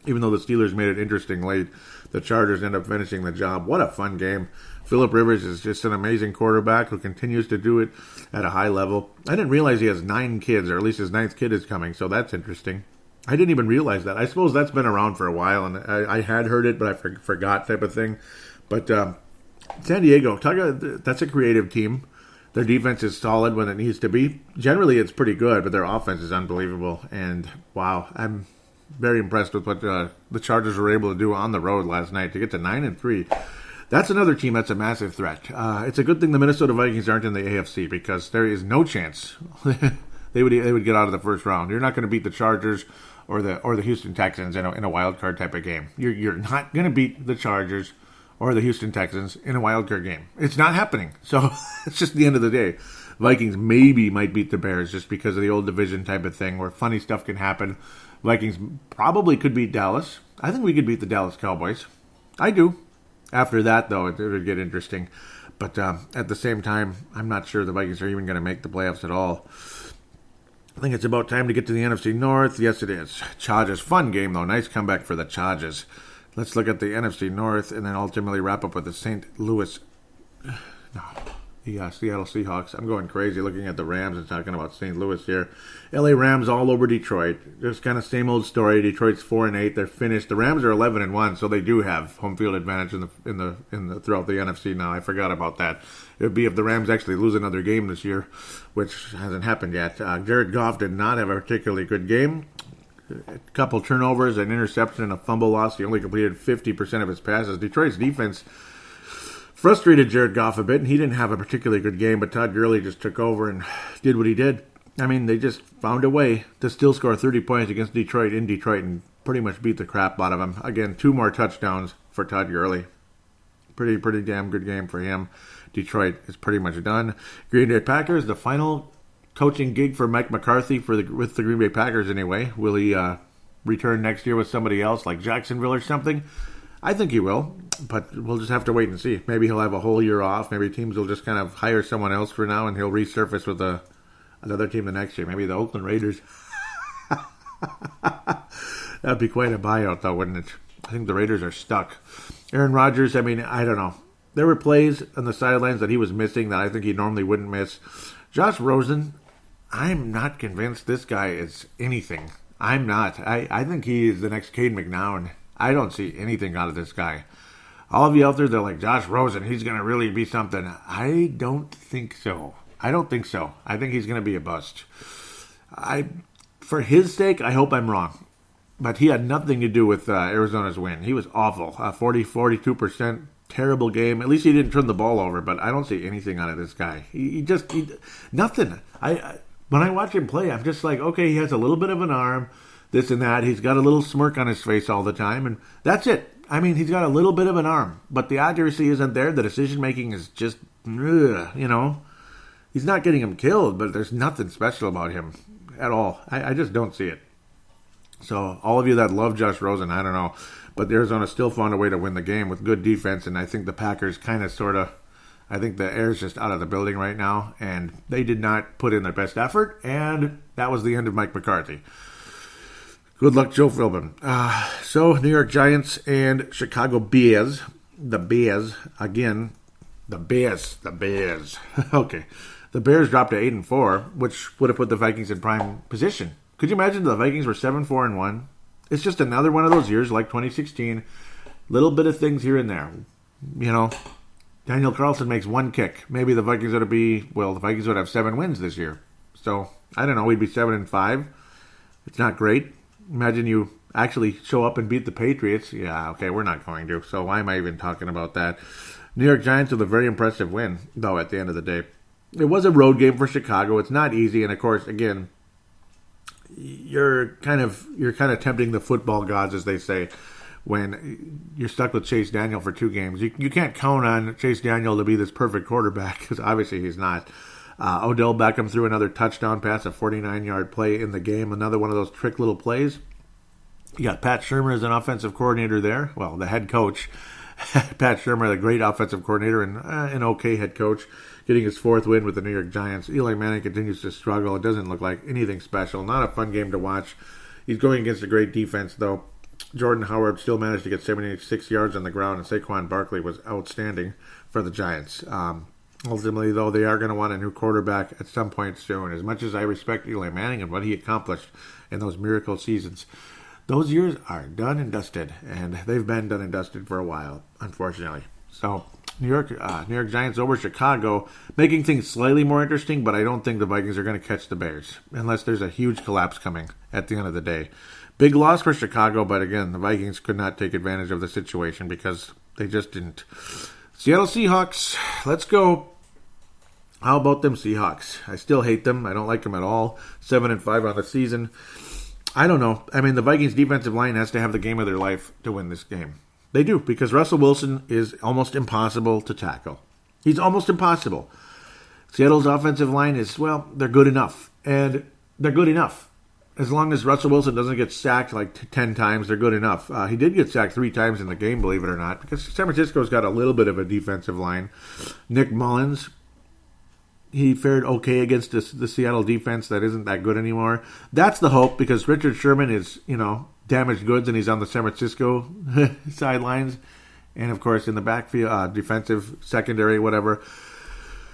Even though the Steelers made it interesting late, the Chargers end up finishing the job. What a fun game. Phillip Rivers is just an amazing quarterback who continues to do it at a high level. I didn't realize he has 9 kids, or at least his 9th kid is coming, so that's interesting. I didn't even realize that. I suppose that's been around for a while, and I had heard it, but I forgot type of thing. But San Diego, that's a creative team. Their defense is solid when it needs to be. Generally, it's pretty good, but their offense is unbelievable. And, wow, I'm very impressed with what the Chargers were able to do on the road last night to get to 9-3. That's another team that's a massive threat. It's a good thing the Minnesota Vikings aren't in the AFC because there is no chance they would get out of the first round. You're not going to beat the Chargers or the Houston Texans in a wild card type of game. You're not going to beat the Chargers or the Houston Texans in a wild card game. It's not happening. So it's just the end of the day. Vikings might beat the Bears just because of the old division type of thing where funny stuff can happen. Vikings probably could beat Dallas. I think we could beat the Dallas Cowboys. I do. After that, though, it would get interesting. But at the same time, I'm not sure the Vikings are even going to make the playoffs at all. I think it's about time to get to the NFC North. Yes, it is. Chargers. Fun game, though. Nice comeback for the Chargers. Let's look at the NFC North and then ultimately wrap up with the Seattle Seahawks. I'm going crazy looking at the Rams and talking about St. Louis here. LA Rams all over Detroit. Just kind of same old story. Detroit's 4-8. They're finished. The Rams are 11-1, so they do have home field advantage in the throughout the NFC now. I forgot about that. It would be if the Rams actually lose another game this year, which hasn't happened yet. Jared Goff did not have a particularly good game. A couple turnovers, an interception, and a fumble loss. He only completed 50% of his passes. Detroit's defense frustrated Jared Goff a bit, and he didn't have a particularly good game, but Todd Gurley just took over and did what he did. I mean, they just found a way to still score 30 points against Detroit in Detroit and pretty much beat the crap out of him. Again, 2 more touchdowns for Todd Gurley. Pretty damn good game for him. Detroit is pretty much done. Green Bay Packers, the final coaching gig for Mike McCarthy with the Green Bay Packers anyway. Will he return next year with somebody else like Jacksonville or something? I think he will, but we'll just have to wait and see. Maybe he'll have a whole year off. Maybe teams will just kind of hire someone else for now, and he'll resurface with another team the next year. Maybe the Oakland Raiders. That'd be quite a buyout, though, wouldn't it? I think the Raiders are stuck. Aaron Rodgers, I mean, I don't know. There were plays on the sidelines that he was missing that I think he normally wouldn't miss. Josh Rosen, I'm not convinced this guy is anything. I'm not. I think he is the next Cade McNown. I don't see anything out of this guy. All of you out there, they're like, Josh Rosen, he's going to really be something. I don't think so. I think he's going to be a bust. For his sake, I hope I'm wrong. But he had nothing to do with Arizona's win. He was awful. 42%. Terrible game. At least he didn't turn the ball over, but I don't see anything out of this guy. He nothing. When I watch him play, I'm just like, okay, he has a little bit of an arm, this and that. He's got a little smirk on his face all the time, and that's it. I mean, he's got a little bit of an arm, but the accuracy isn't there. The decision-making is just, He's not getting him killed, but there's nothing special about him at all. I just don't see it. So all of you that love Josh Rosen, I don't know. But Arizona still found a way to win the game with good defense, and I think the Packers I think the air's just out of the building right now, and they did not put in their best effort, and that was the end of Mike McCarthy. Good luck, Joe Philbin. So, New York Giants and Chicago Bears. The Bears, again. The Bears. Okay. The Bears dropped to 8-4, which would have put the Vikings in prime position. Could you imagine the Vikings were 7-4-1? It's just another one of those years like 2016. Little bit of things here and there. Daniel Carlson makes one kick. Maybe the Vikings would have 7 wins this year. So, I don't know, we'd be 7-5. It's not great. Imagine you actually show up and beat the Patriots. Yeah, okay, we're not going to. So why am I even talking about that? New York Giants with a very impressive win, though, at the end of the day. It was a road game for Chicago. It's not easy, and of course, again, you're kind of tempting the football gods, as they say, when you're stuck with Chase Daniel for 2 games. You can't count on Chase Daniel to be this perfect quarterback, because obviously he's not. Odell Beckham threw another touchdown pass, a 49-yard play in the game, another one of those trick little plays. You got Pat Shurmur as an offensive coordinator there. Well, the head coach. Pat Shurmur, the great offensive coordinator and an okay head coach, getting his 4th win with the New York Giants. Eli Manning continues to struggle. It doesn't look like anything special. Not a fun game to watch. He's going against a great defense, though. Jordan Howard still managed to get 76 yards on the ground, and Saquon Barkley was outstanding for the Giants. Ultimately, though, they are going to want a new quarterback at some point soon. As much as I respect Eli Manning and what he accomplished in those miracle seasons, those years are done and dusted, and they've been done and dusted for a while, unfortunately. So, New York Giants over Chicago, making things slightly more interesting, but I don't think the Vikings are going to catch the Bears, unless there's a huge collapse coming at the end of the day. Big loss for Chicago, but again, the Vikings could not take advantage of the situation because they just didn't. Seattle Seahawks, let's go. How about them Seahawks? I still hate them. I don't like them at all. 7-5 on the season. I don't know. I mean, the Vikings defensive line has to have the game of their life to win this game. They do, because Russell Wilson is almost impossible to tackle. He's almost impossible. Seattle's offensive line is, they're good enough. And they're good enough. As long as Russell Wilson doesn't get sacked like 10 times, they're good enough. He did get sacked 3 times in the game, believe it or not, because San Francisco's got a little bit of a defensive line. Nick Mullins, he fared okay against the Seattle defense that isn't that good anymore. That's the hope, because Richard Sherman is, damaged goods, and he's on the San Francisco sidelines. And, of course, in the backfield, defensive, secondary, whatever.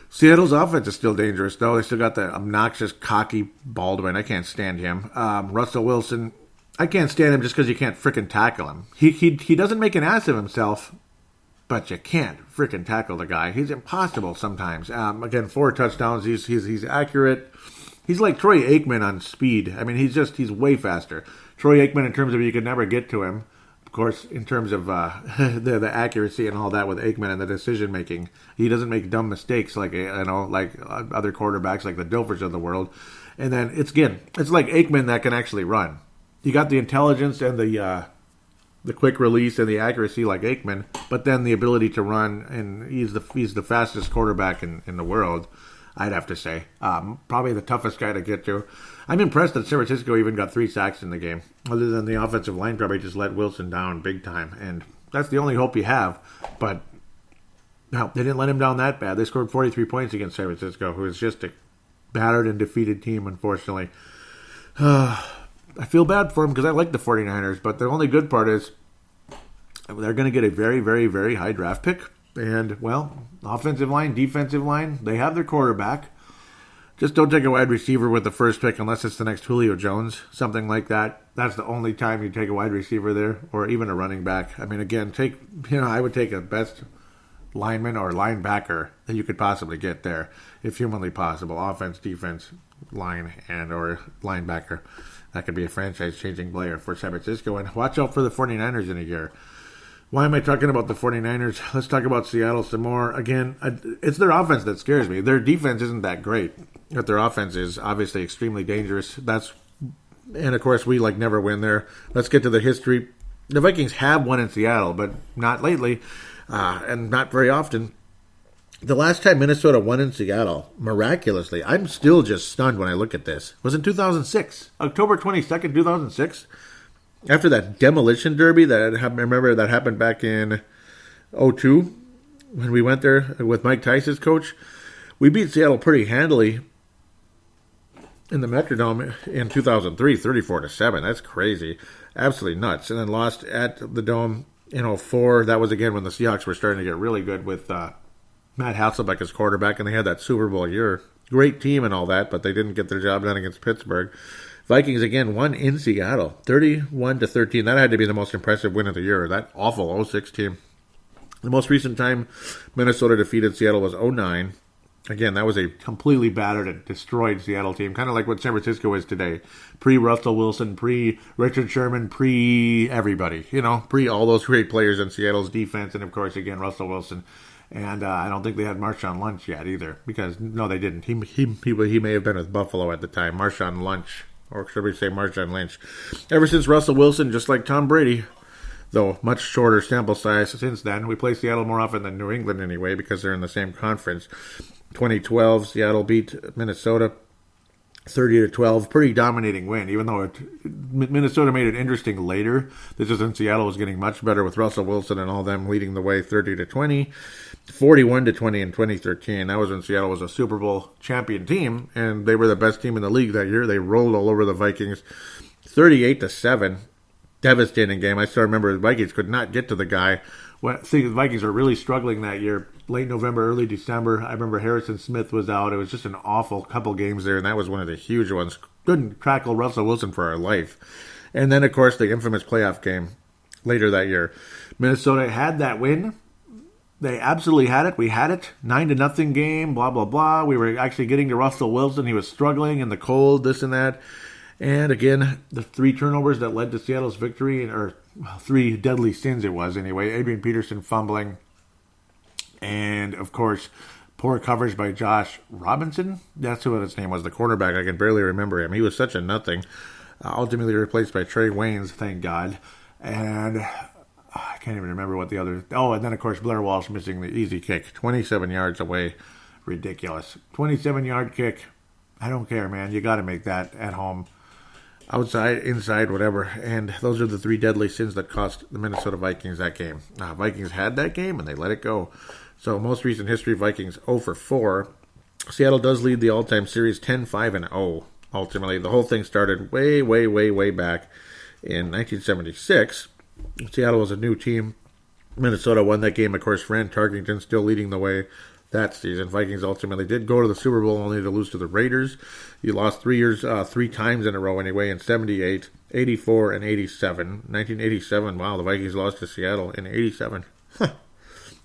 Seattle's offense is still dangerous, though. They still got the obnoxious, cocky Baldwin. I can't stand him. Russell Wilson, I can't stand him just because you can't frickin' tackle him. He doesn't make an ass of himself, but you can't frickin' tackle the guy. He's impossible sometimes. Again, 4 touchdowns. He's accurate. He's like Troy Aikman on speed. I mean, he's way faster. Troy Aikman, in terms of you could never get to him. Of course, in terms of the accuracy and all that with Aikman and the decision making, he doesn't make dumb mistakes like other quarterbacks like the Dilfers of the world. And then it's like Aikman that can actually run. You got the intelligence and the quick release and the accuracy like Aikman, but then the ability to run, and he's the fastest quarterback in the world, I'd have to say. Probably the toughest guy to get to. I'm impressed that San Francisco even got 3 sacks in the game, other than the offensive line probably just let Wilson down big time, and that's the only hope you have. But no, they didn't let him down that bad. They scored 43 points against San Francisco, who is just a battered and defeated team, unfortunately. I feel bad for them because I like the 49ers, but the only good part is they're going to get a very, very, very high draft pick. And, offensive line, defensive line, they have their quarterback. Just don't take a wide receiver with the first pick unless it's the next Julio Jones, something like that. That's the only time you take a wide receiver there, or even a running back. I mean, again, I would take a best lineman or linebacker that you could possibly get there, if humanly possible. Offense, defense, line, and or linebacker. That could be a franchise-changing player for San Francisco. And watch out for the 49ers in a year. Why am I talking about the 49ers? Let's talk about Seattle some more. Again, it's their offense that scares me. Their defense isn't that great, but their offense is obviously extremely dangerous. And of course, we never win there. Let's get to the history. The Vikings have won in Seattle, but not lately, and not very often. The last time Minnesota won in Seattle, miraculously, I'm still just stunned when I look at this, was in 2006. October 22nd, 2006. After that demolition derby that happened back in '02, when we went there with Mike Tice's coach. We beat Seattle pretty handily in the Metrodome in 2003, 34-7. That's crazy. Absolutely nuts. And then lost at the Dome in '04. That was again when the Seahawks were starting to get really good with Matt Hasselbeck as quarterback, and they had that Super Bowl year. Great team and all that, but they didn't get their job done against Pittsburgh. Vikings again won in Seattle, 31-13. That had to be the most impressive win of the year. That awful '06 team. The most recent time Minnesota defeated Seattle was '09. Again, that was a completely battered and destroyed Seattle team, kind of like what San Francisco is today. Pre-Russell Wilson, pre-Richard Sherman, pre-everybody, pre all those great players in Seattle's defense, and of course, again, Russell Wilson. And I don't think they had Marshawn Lynch yet either, because, no, they didn't. He may have been with Buffalo at the time, Marshawn Lynch, or should we say Marshawn Lynch. Ever since Russell Wilson, just like Tom Brady, though much shorter sample size since then, we play Seattle more often than New England anyway, because they're in the same conference. 2012, Seattle beat Minnesota 30-12. Pretty dominating win, even though Minnesota made it interesting later. This is when Seattle was getting much better with Russell Wilson and all them leading the way 30-20. 41-20 in 2013. That was when Seattle was a Super Bowl champion team, and they were the best team in the league that year. They rolled all over the Vikings 38-7. Devastating game. I still remember the Vikings could not get to the guy. I think the Vikings were really struggling that year. Late November, early December. I remember Harrison Smith was out. It was just an awful couple games there, and that was one of the huge ones. Couldn't tackle Russell Wilson for our life. And then, of course, the infamous playoff game later that year. Minnesota had that win. They absolutely had it. We had it. 9-0 game, blah, blah, blah. We were actually getting to Russell Wilson. He was struggling in the cold, this and that. And again, the 3 turnovers that led to Seattle's victory, or 3 deadly sins it was anyway. Adrian Peterson fumbling. And, of course, poor coverage by Josh Robinson. That's what his name was, the cornerback. I can barely remember him. He was such a nothing. Ultimately replaced by Trey Waynes, thank God. And I can't even remember what the other... Oh, and then, of course, Blair Walsh missing the easy kick. 27 yards away. Ridiculous. 27-yard kick. I don't care, man. You got to make that at home. Outside, inside, whatever. And those are the 3 deadly sins that cost the Minnesota Vikings that game. Vikings had that game, and they let it go. So, most recent history, Vikings 0-4. Seattle does lead the all-time series 10-5-0. Ultimately, the whole thing started way, way, way, way back in 1976. Seattle was a new team. Minnesota won that game. Of course, Fran Tarkenton still leading the way that season. Vikings ultimately did go to the Super Bowl only to lose to the Raiders. You lost 3 times in a row anyway, in 78, 84, and 87. 1987, wow, the Vikings lost to Seattle in 87.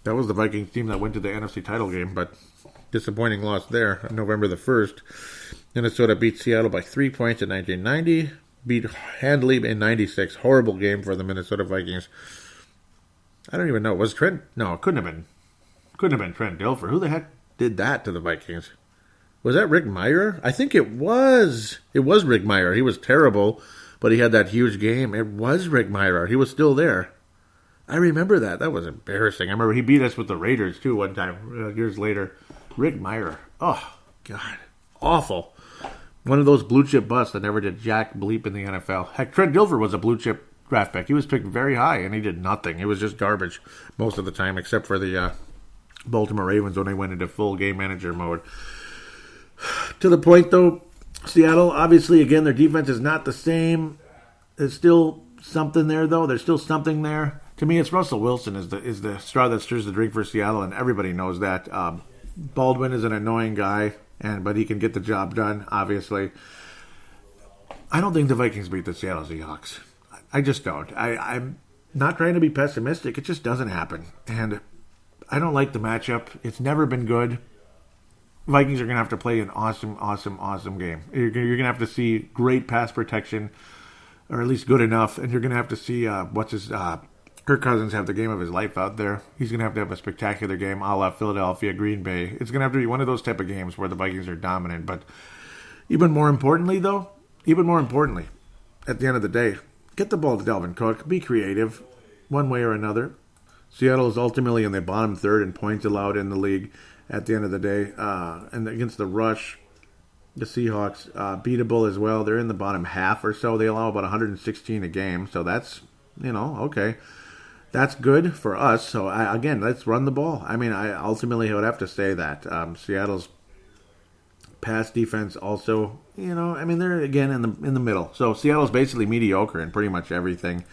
That was the Vikings team that went to the NFC title game, but disappointing loss there on November the 1st. Minnesota beat Seattle by 3 points in 1990, beat handily in 96. Horrible game for the Minnesota Vikings. I don't even know. Was Trent? No, it couldn't have been. Couldn't have been Trent Dilfer. Who the heck did that to the Vikings? Was that Rick Meyer? I think it was. It was Rick Meyer. He was terrible, but he had that huge game. It was Rick Meyer. He was still there. I remember that. That was embarrassing. I remember he beat us with the Raiders, too, one time, years later. Rick Meyer. Oh, God. Awful. One of those blue-chip busts that never did jack bleep in the NFL. Heck, Trent Dilfer was a blue-chip draft pick. He was picked very high, and he did nothing. It was just garbage most of the time, except for the Baltimore Ravens when they went into full game manager mode. To the point, though, Seattle, obviously, again, their defense is not the same. There's still something there, though. There's still something there. To me, it's Russell Wilson is the straw that stirs the drink for Seattle, and everybody knows that. Baldwin is an annoying guy, but he can get the job done, obviously. I don't think the Vikings beat the Seattle Seahawks. I just don't. I'm not trying to be pessimistic. It just doesn't happen. And I don't like the matchup. It's never been good. Vikings are going to have to play an awesome game. You're going to have to see great pass protection, or at least good enough, and you're going to have to see, Kirk Cousins have the game of his life out there. He's going to have a spectacular game a la Philadelphia, Green Bay. It's going to have to be one of those type of games where the Vikings are dominant. But even more importantly, at the end of the day, get the ball to Dalvin Cook. Be creative, one way or another. Seattle is ultimately in the bottom third in points allowed in the league at the end of the day. And against the rush, the Seahawks, beatable as well. They're in the bottom half or so. They allow about 116 a game. So that's, okay. That's good for us. So, again, let's run the ball. I mean, I ultimately would have to say that. Seattle's pass defense also, they're, again, in the middle. So Seattle's basically mediocre in pretty much everything.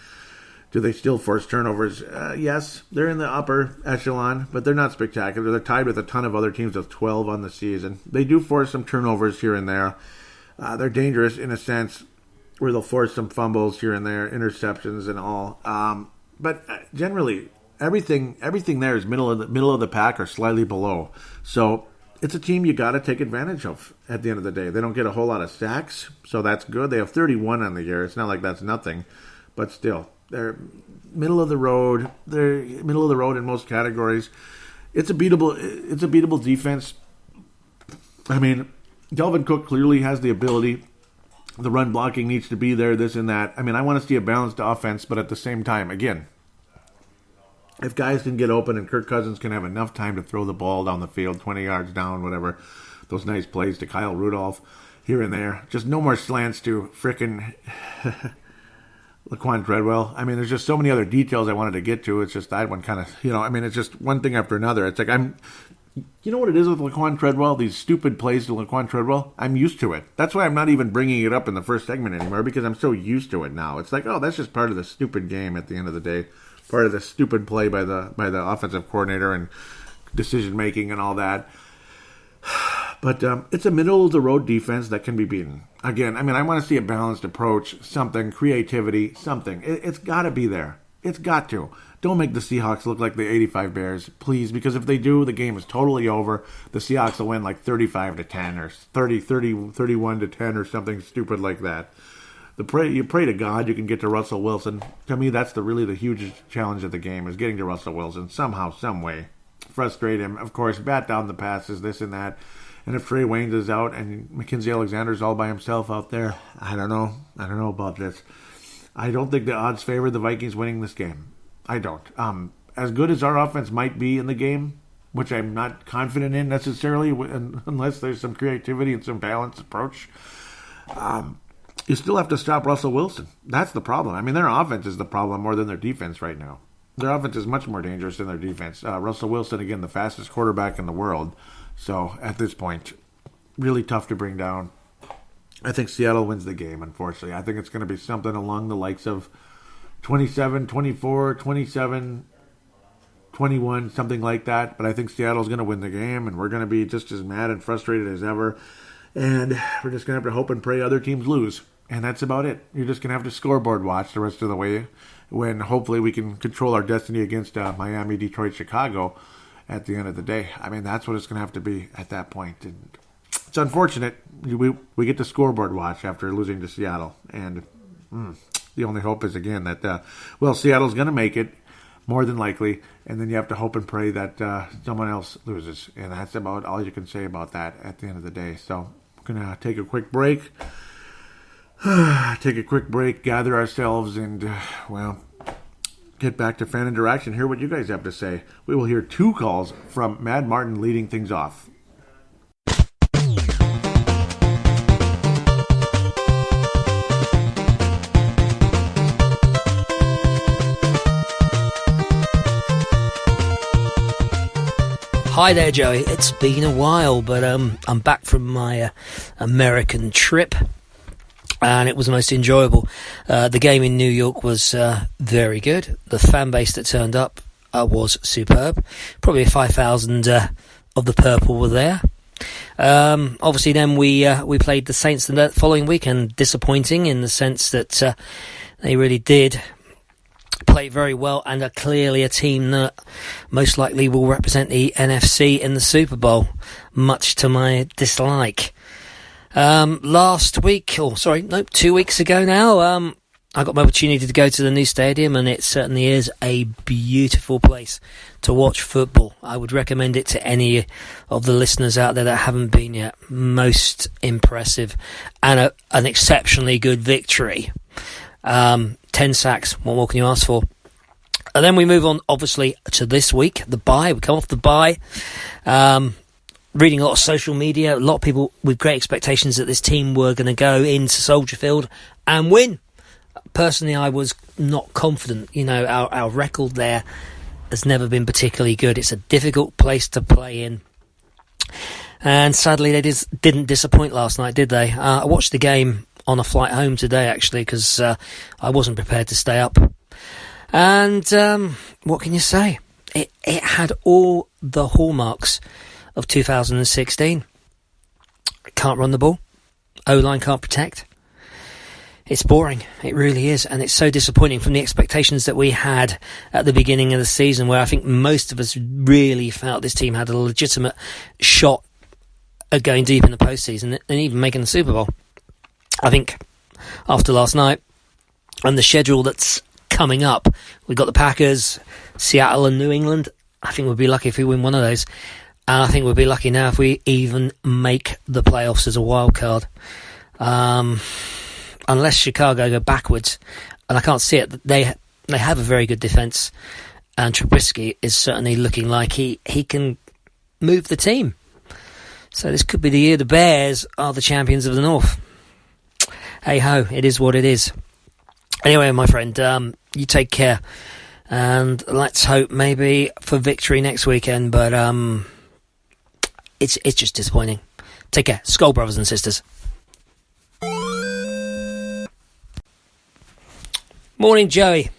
Do they still force turnovers? Yes, they're in the upper echelon, but they're not spectacular. They're tied with a ton of other teams with 12 on the season. They do force some turnovers here and there. They're dangerous in a sense where they'll force some fumbles here and there, interceptions and all. But generally, everything there is middle of the pack or slightly below. So it's a team you got to take advantage of at the end of the day. They don't get a whole lot of sacks, so that's good. They have 31 on the year. It's not like that's nothing, but still, they're middle of the road. They're middle of the road in most categories. It's a beatable defense. I mean, Dalvin Cook clearly has the ability. The run blocking needs to be there, this and that. I mean, I want to see a balanced offense, but at the same time, again, if guys can get open and Kirk Cousins can have enough time to throw the ball down the field, 20 yards down, whatever, those nice plays to Kyle Rudolph here and there. Just no more slants to frickin' Laquan Treadwell. I mean, there's just so many other details I wanted to get to. It's just that one kind of, it's just one thing after another. It's like you know what it is with Laquan Treadwell? These stupid plays to Laquan Treadwell? I'm used to it. That's why I'm not even bringing it up in the first segment anymore, because I'm so used to it now. It's like, oh, that's just part of the stupid game at the end of the day. Part of the stupid play by the offensive coordinator and decision-making and all that. But it's a middle-of-the-road defense that can be beaten. Again, I mean, I want to see a balanced approach, something, creativity, something. It's got to be there. It's got to. Don't make the Seahawks look like the 85 Bears, please, because if they do, the game is totally over. The Seahawks will win like 35-10 or 31-10 or something stupid like that. You pray to God you can get to Russell Wilson. To me, that's really the hugest challenge of the game, is getting to Russell Wilson somehow, some way. Frustrate him. Of course, bat down the passes, this and that. And if Trey Waynes is out and Mackenzie Alexander's all by himself out there, I don't know about this. I don't think the odds favor the Vikings winning this game. I don't. As good as our offense might be in the game, which I'm not confident in necessarily, unless there's some creativity and some balanced approach, you still have to stop Russell Wilson. That's the problem. I mean, their offense is the problem more than their defense right now. Their offense is much more dangerous than their defense. Russell Wilson, again, the fastest quarterback in the world. So, at this point, really tough to bring down. I think Seattle wins the game, unfortunately. I think it's going to be something along the likes of 27-24, 27-21, something like that. But I think Seattle's going to win the game, and we're going to be just as mad and frustrated as ever. And we're just going to have to hope and pray other teams lose. And that's about it. You're just going to have to scoreboard watch the rest of the way, when hopefully we can control our destiny against Miami, Detroit, Chicago at the end of the day. I mean, that's what it's going to have to be at that point. And it's unfortunate. We get to scoreboard watch after losing to Seattle. And the only hope is, again, that, Seattle's going to make it, more than likely. And then you have to hope and pray that someone else loses. And that's about all you can say about that at the end of the day. So I'm going to take a quick break. Gather ourselves, and, get back to fan interaction, hear what you guys have to say. We will hear 2 calls from Mad Martin leading things off. Hi there, Joey. It's been a while, but I'm back from my American trip, and it was most enjoyable. The game in New York was very good. The fan base that turned up was superb. Probably 5,000 of the purple were there. Obviously, then we played the Saints the following week, and disappointing in the sense that they really did play very well and are clearly a team that most likely will represent the NFC in the Super Bowl, much to my dislike. 2 weeks ago now, I got my opportunity to go to the new stadium, and it certainly is a beautiful place to watch football. I would recommend it to any of the listeners out there that haven't been yet. Most impressive and an exceptionally good victory. 10 sacks. What more can you ask for? And then we move on, obviously, to this week, the bye. We come off the bye. Reading a lot of social media, a lot of people with great expectations that this team were going to go into Soldier Field and win. Personally, I was not confident. You know, our record there has never been particularly good. It's a difficult place to play in. And sadly, they didn't disappoint last night, did they? I watched the game on a flight home today, actually, because I wasn't prepared to stay up. And what can you say? It had all the hallmarks of 2016. Can't run the ball. O-line can't protect. It's boring. It really is. And it's so disappointing from the expectations that we had at the beginning of the season, where I think most of us really felt this team had a legitimate shot at going deep in the postseason and even making the Super Bowl. I think after last night and the schedule that's coming up, we've got the Packers, Seattle and New England. I think we'd be lucky if we win one of those. And I think we'll be lucky now if we even make the playoffs as a wild card. Unless Chicago go backwards. And I can't see it. They have a very good defence. And Trubisky is certainly looking like he can move the team. So this could be the year the Bears are the champions of the North. Hey-ho, it is what it is. Anyway, my friend, you take care. And let's hope maybe for victory next weekend. But it's just disappointing. Take care. Skull, brothers and sisters. Morning, Joey.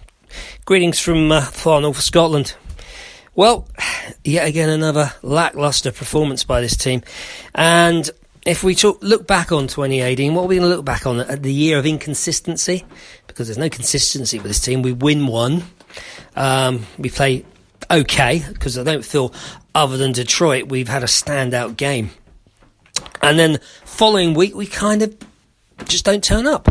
Greetings from far north of Scotland. Well, yet again another lacklustre performance by this team. And if we look back on 2018, what are we going to look back on? At the year of inconsistency? Because there's no consistency with this team. We win one. We play okay, because I don't feel, other than Detroit, we've had a standout game. And then following week, we kind of just don't turn up.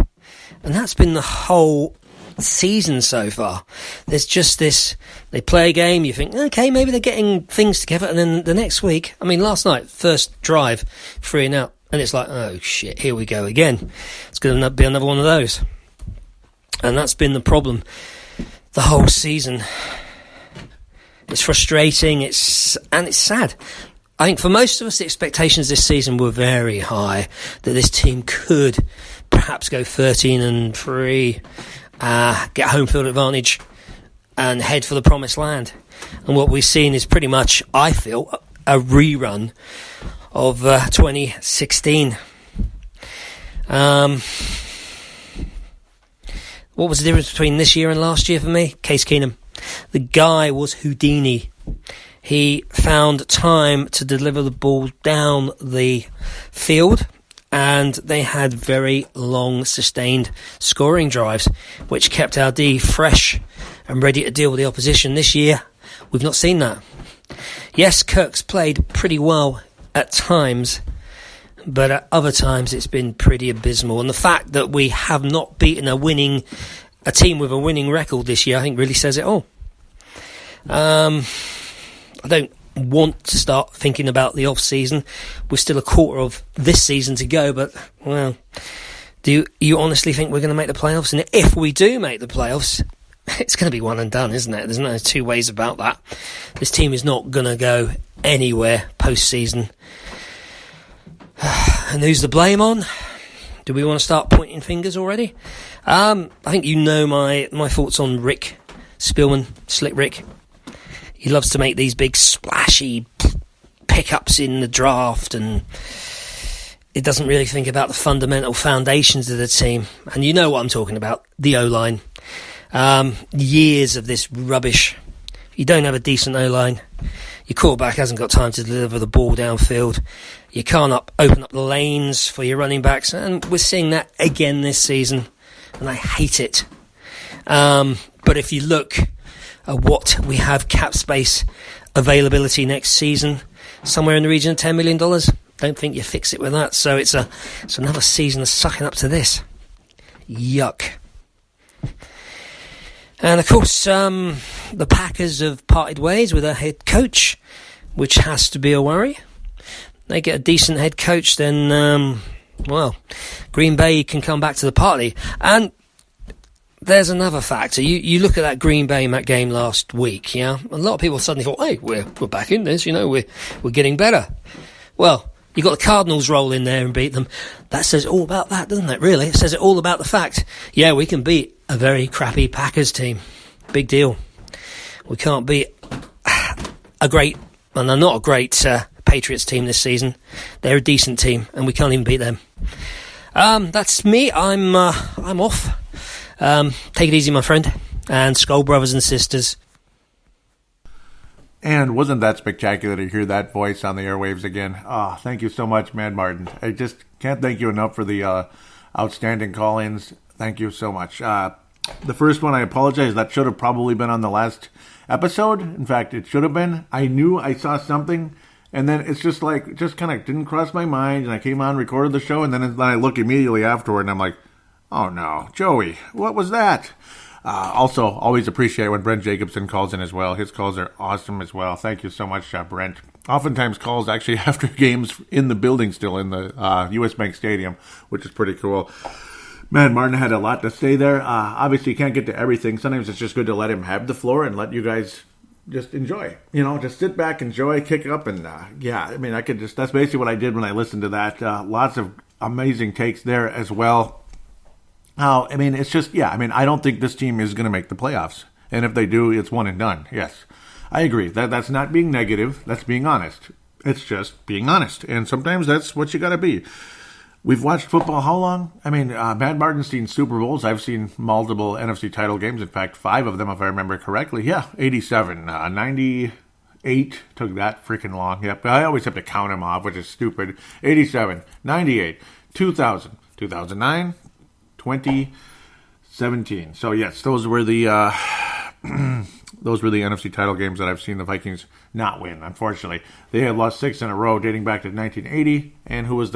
And that's been the whole season so far. There's just this, they play a game, you think, okay, maybe they're getting things together, and then the next week, I mean, last night, first drive, 3 and out, and it's like, oh shit, here we go again. It's going to be another one of those. And that's been the problem the whole season. It's frustrating, and it's sad. I think for most of us, the expectations this season were very high, that this team could perhaps go 13-3, get home field advantage, and head for the promised land. And what we've seen is pretty much, I feel, a rerun of 2016. What was the difference between this year and last year for me? Case Keenum. The guy was Houdini. He found time to deliver the ball down the field, and they had very long, sustained scoring drives, which kept our D fresh and ready to deal with the opposition. This year, we've not seen that. Yes, Kirk's played pretty well at times, but at other times it's been pretty abysmal. And the fact that we have not beaten a team with a winning record this year, I think really says it all. I don't want to start thinking about the off-season. We're still a quarter of this season to go, but, well, do you honestly think we're going to make the playoffs? And if we do make the playoffs, it's going to be one and done, isn't it? There's no two ways about that. This team is not going to go anywhere post-season. And who's the blame on? Do we want to start pointing fingers already? I think you know my thoughts on Rick Spielman, Slick Rick. He loves to make these big splashy pickups in the draft, and it doesn't really think about the fundamental foundations of the team. And you know what I'm talking about, the O-line. Years of this rubbish. If you don't have a decent O-line, your quarterback hasn't got time to deliver the ball downfield. You can't open up the lanes for your running backs, and we're seeing that again this season, and I hate it. But if you look at what we have cap space availability next season, somewhere in the region of $10 million, don't think you fix it with that. So it's another season of sucking up to this. Yuck. And of course, the Packers have parted ways with their head coach, which has to be a worry. They get a decent head coach, then, Green Bay can come back to the party. And there's another factor. You look at that Green Bay game last week, yeah? A lot of people suddenly thought, hey, we're back in this, we're getting better. Well, you got the Cardinals roll in there and beat them. That says all about that, doesn't it, really? It says it all about the fact, yeah, we can beat a very crappy Packers team. Big deal. We can't beat a great, and they're not a great Patriots team this season. They're a decent team, and we can't even beat them. That's me. I'm off. Take it easy, my friend, and Skull brothers and sisters. And wasn't that spectacular to hear that voice on the airwaves again? Oh, thank you so much, Mad Martin. I just can't thank you enough for the outstanding call-ins. Thank you so much. The first one, I apologize. That should have probably been on the last episode. In fact, it should have been. I knew I saw something, and then it's just kind of didn't cross my mind, and I came on, recorded the show, and then I look immediately afterward, and I'm like, oh no, Joey, what was that? Also, always appreciate when Brent Jacobson calls in as well. His calls are awesome as well. Thank you so much, Brent. Oftentimes calls actually after games in the building still, in the U.S. Bank Stadium, which is pretty cool. Mad Martin had a lot to say there. Obviously, you can't get to everything. Sometimes it's just good to let him have the floor and let you guys just enjoy. Just sit back, enjoy, kick up, and that's basically what I did when I listened to that. Lots of amazing takes there as well. It's just, I don't think this team is going to make the playoffs. And if they do, it's one and done. Yes, I agree. That's not being negative. That's being honest. It's just being honest. And sometimes that's what you got to be. We've watched football how long? Mad Martin's seen Super Bowls. I've seen multiple NFC title games. In fact, 5 of them, if I remember correctly. Yeah, 87, 98 took that freaking long. Yep, I always have to count them off, which is stupid. 87, 98, 2000, 2009, 2017. So yes, those were the NFC title games that I've seen the Vikings not win. Unfortunately, they have lost 6 in a row dating back to 1980. And who was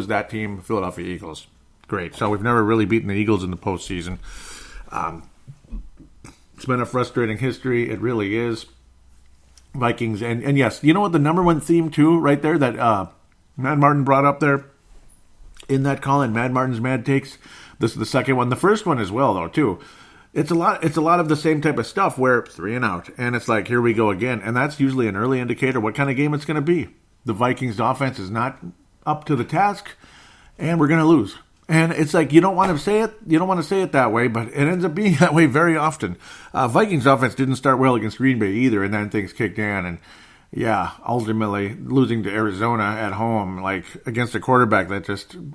that team? Philadelphia Eagles. Great. So we've never really beaten the Eagles in the postseason. It's been a frustrating history. It really is. Vikings and yes, you know what the number one theme too, right there that Mad Martin brought up there in that call in Mad Martin's Mad Takes. This is the second one. The first one as well, though, too. It's a lot of the same type of stuff where 3 and out, and it's like, here we go again. And that's usually an early indicator what kind of game it's going to be. The Vikings' offense is not up to the task, and we're going to lose. And it's like, you don't want to say it that way, but it ends up being that way very often. Vikings' offense didn't start well against Green Bay either, and then things kicked in, and ultimately losing to Arizona at home, against a quarterback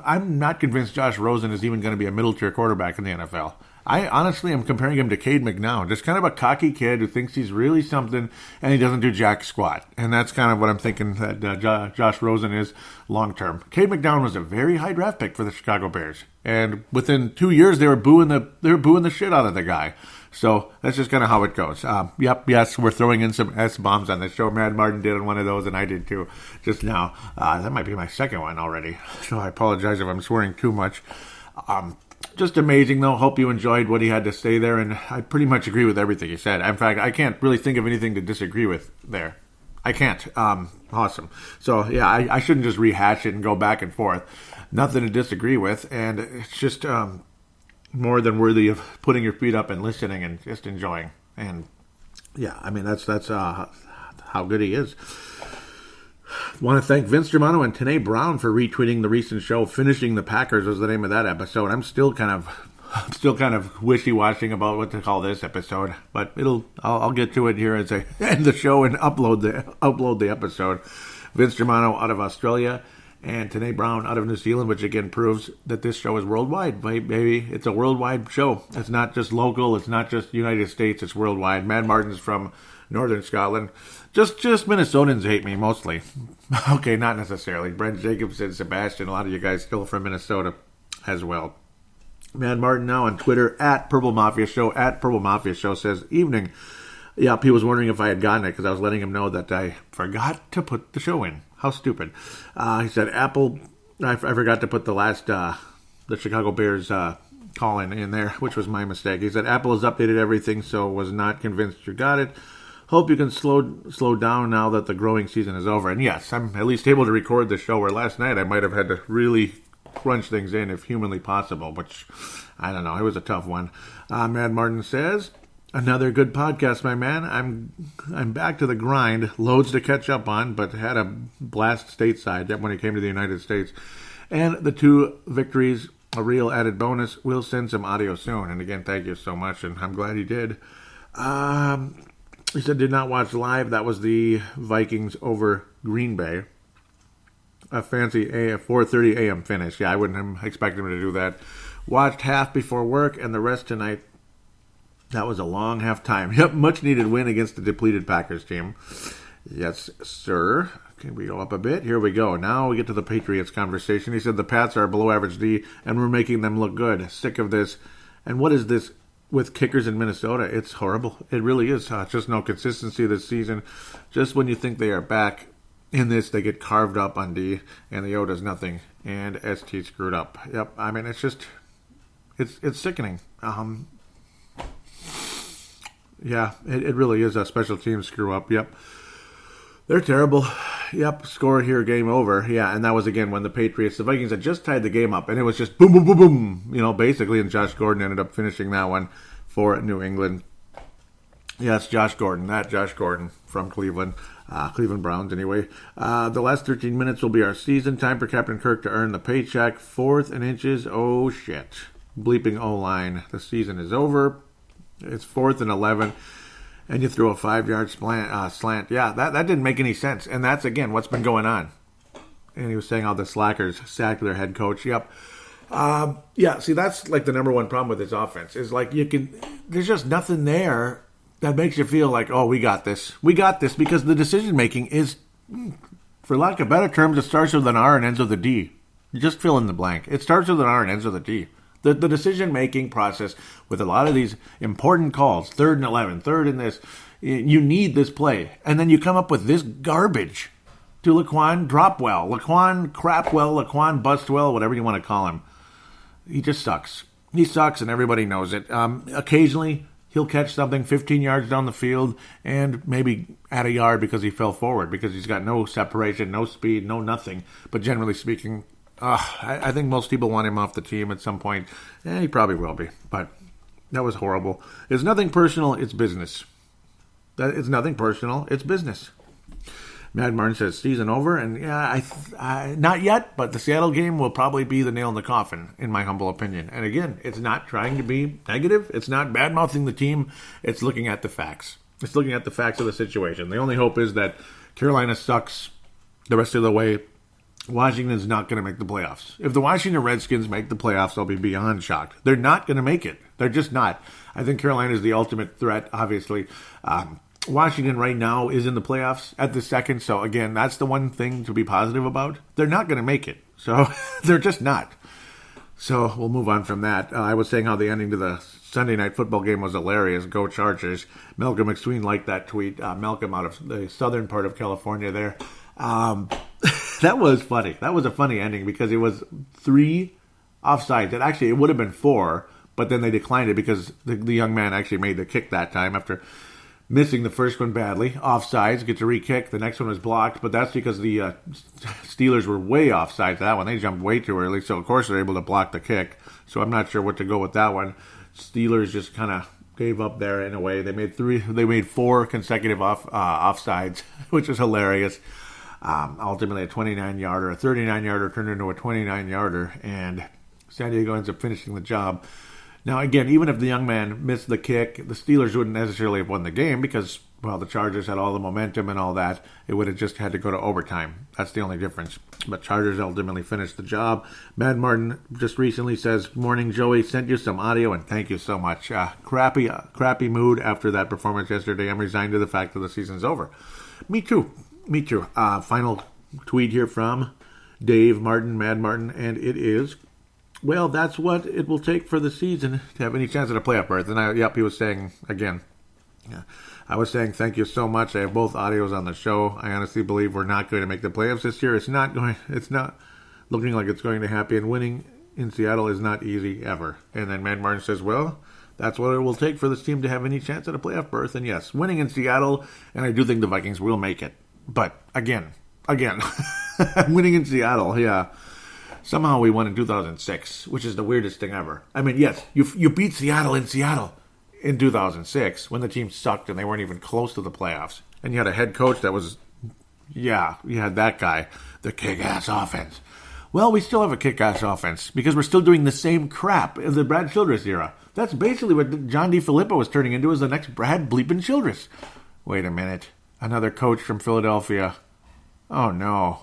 I'm not convinced Josh Rosen is even going to be a middle-tier quarterback in the NFL. I honestly am comparing him to Cade McNown, just kind of a cocky kid who thinks he's really something, and he doesn't do jack squat. And that's kind of what I'm thinking that Josh Rosen is long-term. Cade McNown was a very high draft pick for the Chicago Bears, and within 2 years they were booing the shit out of the guy. So that's just kind of how it goes. Yes, we're throwing in some S-bombs on the show. Mad Martin did on one of those, and I did too just now. That might be my second one already. So I apologize if I'm swearing too much. Just amazing, though. Hope you enjoyed what he had to say there, and I pretty much agree with everything he said. In fact, I can't really think of anything to disagree with there. I can't. Awesome. So, yeah, I shouldn't just rehash it and go back and forth. Nothing to disagree with, and it's just more than worthy of putting your feet up and listening and just enjoying. And yeah, that's how good he is. Want to thank Vince Germano and Tanae Brown for retweeting the recent show. Finishing the Packers was the name of that episode. I'm still kind of wishy-washing about what to call this episode, but I'll get to it here as I end the show and upload the episode. Vince Germano out of Australia and Tanae Brown out of New Zealand, which again proves that this show is worldwide. Baby, it's a worldwide show. It's not just local. It's not just United States. It's worldwide. Mad Martin's from Northern Scotland. Just Minnesotans hate me mostly. Okay, not necessarily. Brent Jacobson, Sebastian, a lot of you guys still from Minnesota as well. Mad Martin now on Twitter at Purple Mafia Show. At Purple Mafia Show says, evening. Yep, he was wondering if I had gotten it because I was letting him know that I forgot to put the show in. How stupid. He said, Apple, I forgot to put the last, the Chicago Bears call in there, which was my mistake. He said, Apple has updated everything, so was not convinced you got it. Hope you can slow down now that the growing season is over. And yes, I'm at least able to record the show, where last night I might have had to really crunch things in if humanly possible, which, I don't know, it was a tough one. Mad Martin says, another good podcast, my man. I'm back to the grind. Loads to catch up on, but had a blast stateside when it came to the United States. And the 2 victories, a real added bonus. We'll send some audio soon. And again, thank you so much, and I'm glad he did. He said did not watch live. That was the Vikings over Green Bay. A fancy 4:30 a.m. finish. Yeah, I wouldn't expect him to do that. Watched half before work and the rest tonight. That was a long half time. Yep, much needed win against the depleted Packers team. Yes, sir. Can we go up a bit? Here we go. Now we get to the Patriots conversation. He said the Pats are below average D and we're making them look good. Sick of this. And what is this with kickers in Minnesota? It's horrible. It really is. Just no consistency this season. Just when you think they are back in this, they get carved up on D, and the O does nothing, and ST screwed up. Yep, I mean, it's just, it's sickening. Yeah, it really is a special team screw up. Yep, they're terrible. Yep, score here, game over. Yeah, and that was again when the Vikings had just tied the game up, and it was just boom, boom, boom, boom, basically, and Josh Gordon ended up finishing that one for New England. Yeah, it's Josh Gordon from Cleveland. Cleveland Browns, anyway. The last 13 minutes will be our season. Time for Captain Kirk to earn the paycheck. 4th and inches. Oh, shit. Bleeping O-line. The season is over. It's 4th and 11. And you threw a 5-yard slant. Yeah, that didn't make any sense. And that's, again, what's been going on. And he was saying how the slackers sacked their head coach. Yep. Yeah, see, that's like the number one problem with this offense. Is like there's just nothing there that makes you feel like, oh, we got this. We got this because the decision-making is, for lack of better terms, it starts with an R and ends with a D. You just fill in the blank. It starts with an R and ends with a D. The decision-making process with a lot of these important calls, 3rd and 11, 3rd and this, you need this play. And then you come up with this garbage to Laquan Dropwell, Laquan Crapwell, Laquan Bustwell, whatever you want to call him. He just sucks. He sucks, and everybody knows it. Occasionally, he'll catch something 15 yards down the field and maybe add a yard because he fell forward, because he's got no separation, no speed, no nothing. But generally speaking, I think most people want him off the team at some point. He probably will be, but that was horrible. It's nothing personal, it's business. It's nothing personal, it's business. Mad Martin says season over, and yeah, I not yet, but the Seattle game will probably be the nail in the coffin, in my humble opinion. And again, it's not trying to be negative. It's not bad-mouthing the team. It's looking at the facts. It's looking at the facts of the situation. The only hope is that Carolina sucks the rest of the way. Washington's not going to make the playoffs. If the Washington Redskins make the playoffs, I'll be beyond shocked. They're not going to make it. They're just not. I think Carolina is the ultimate threat, obviously. Washington right now is in the playoffs at the second. So, again, that's the one thing to be positive about. They're not going to make it. So, they're just not. So, we'll move on from that. I was saying how the ending to the Sunday night football game was hilarious. Go Chargers. Malcolm McSween liked that tweet. Malcolm out of the southern part of California there. That was funny. That was a funny ending because it was 3 offsides. And actually, it would have been 4, but then they declined it because the young man actually made the kick that time after missing the first one badly. Offsides, gets a re-kick. The next one was blocked, but that's because the Steelers were way offside for that one. They jumped way too early, so of course they're able to block the kick. So I'm not sure what to go with that one. Steelers just kind of gave up there in a way. They made 4 consecutive offsides, which is hilarious. Ultimately, a 29-yarder, a 39-yarder turned into a 29-yarder, and San Diego ends up finishing the job. Now, again, even if the young man missed the kick, the Steelers wouldn't necessarily have won the game because, well, the Chargers had all the momentum and all that. It would have just had to go to overtime. That's the only difference. But Chargers ultimately finished the job. Mad Martin just recently says, "Morning, Joey. Sent you some audio, and thank you so much. Crappy mood after that performance yesterday. I'm resigned to the fact that the season's over." Me too. Final tweet here from Dave Martin, Mad Martin, and it is, well, that's what it will take for the season to have any chance at a playoff berth. And he was saying, again, I was saying thank you so much. I have both audios on the show. I honestly believe we're not going to make the playoffs this year. It's not looking like it's going to happen. Winning in Seattle is not easy ever. And then Mad Martin says, well, that's what it will take for this team to have any chance at a playoff berth. And yes, winning in Seattle, and I do think the Vikings will make it. But again, winning in Seattle, yeah. Somehow we won in 2006, which is the weirdest thing ever. I mean, yes, you beat Seattle in Seattle in 2006 when the team sucked and they weren't even close to the playoffs. And you had a head coach that was, yeah, you had that guy, the kick-ass offense. Well, we still have a kick-ass offense because we're still doing the same crap in the Brad Childress era. That's basically what John DeFilippo was turning into as the next Brad bleeping Childress. Wait a minute. Another coach from Philadelphia. Oh, no.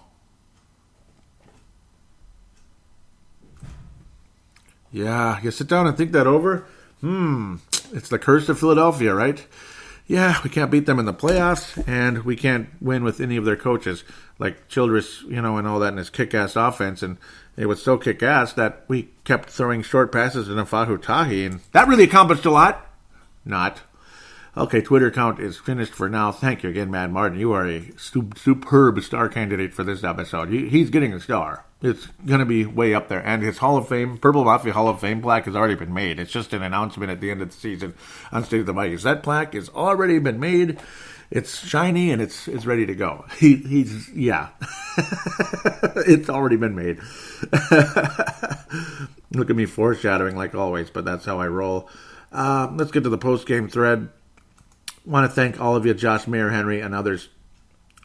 Yeah, you sit down and think that over. It's the curse of Philadelphia, right? Yeah, we can't beat them in the playoffs, and we can't win with any of their coaches, like Childress, and all that in his kick-ass offense. And it was so kick-ass that we kept throwing short passes to Nafahu Tahi, and that really accomplished a lot. Not. Okay, Twitter account is finished for now. Thank you again, Mad Martin. You are a superb star candidate for this episode. He's getting a star. It's going to be way up there. And his Hall of Fame, Purple Mafia Hall of Fame plaque has already been made. It's just an announcement at the end of the season on State of the Vikings. That plaque has already been made. It's shiny and it's ready to go. He's it's already been made. Look at me foreshadowing like always, but that's how I roll. Let's get to the post-game thread. Want to thank all of you, Josh Mayer Henry and others,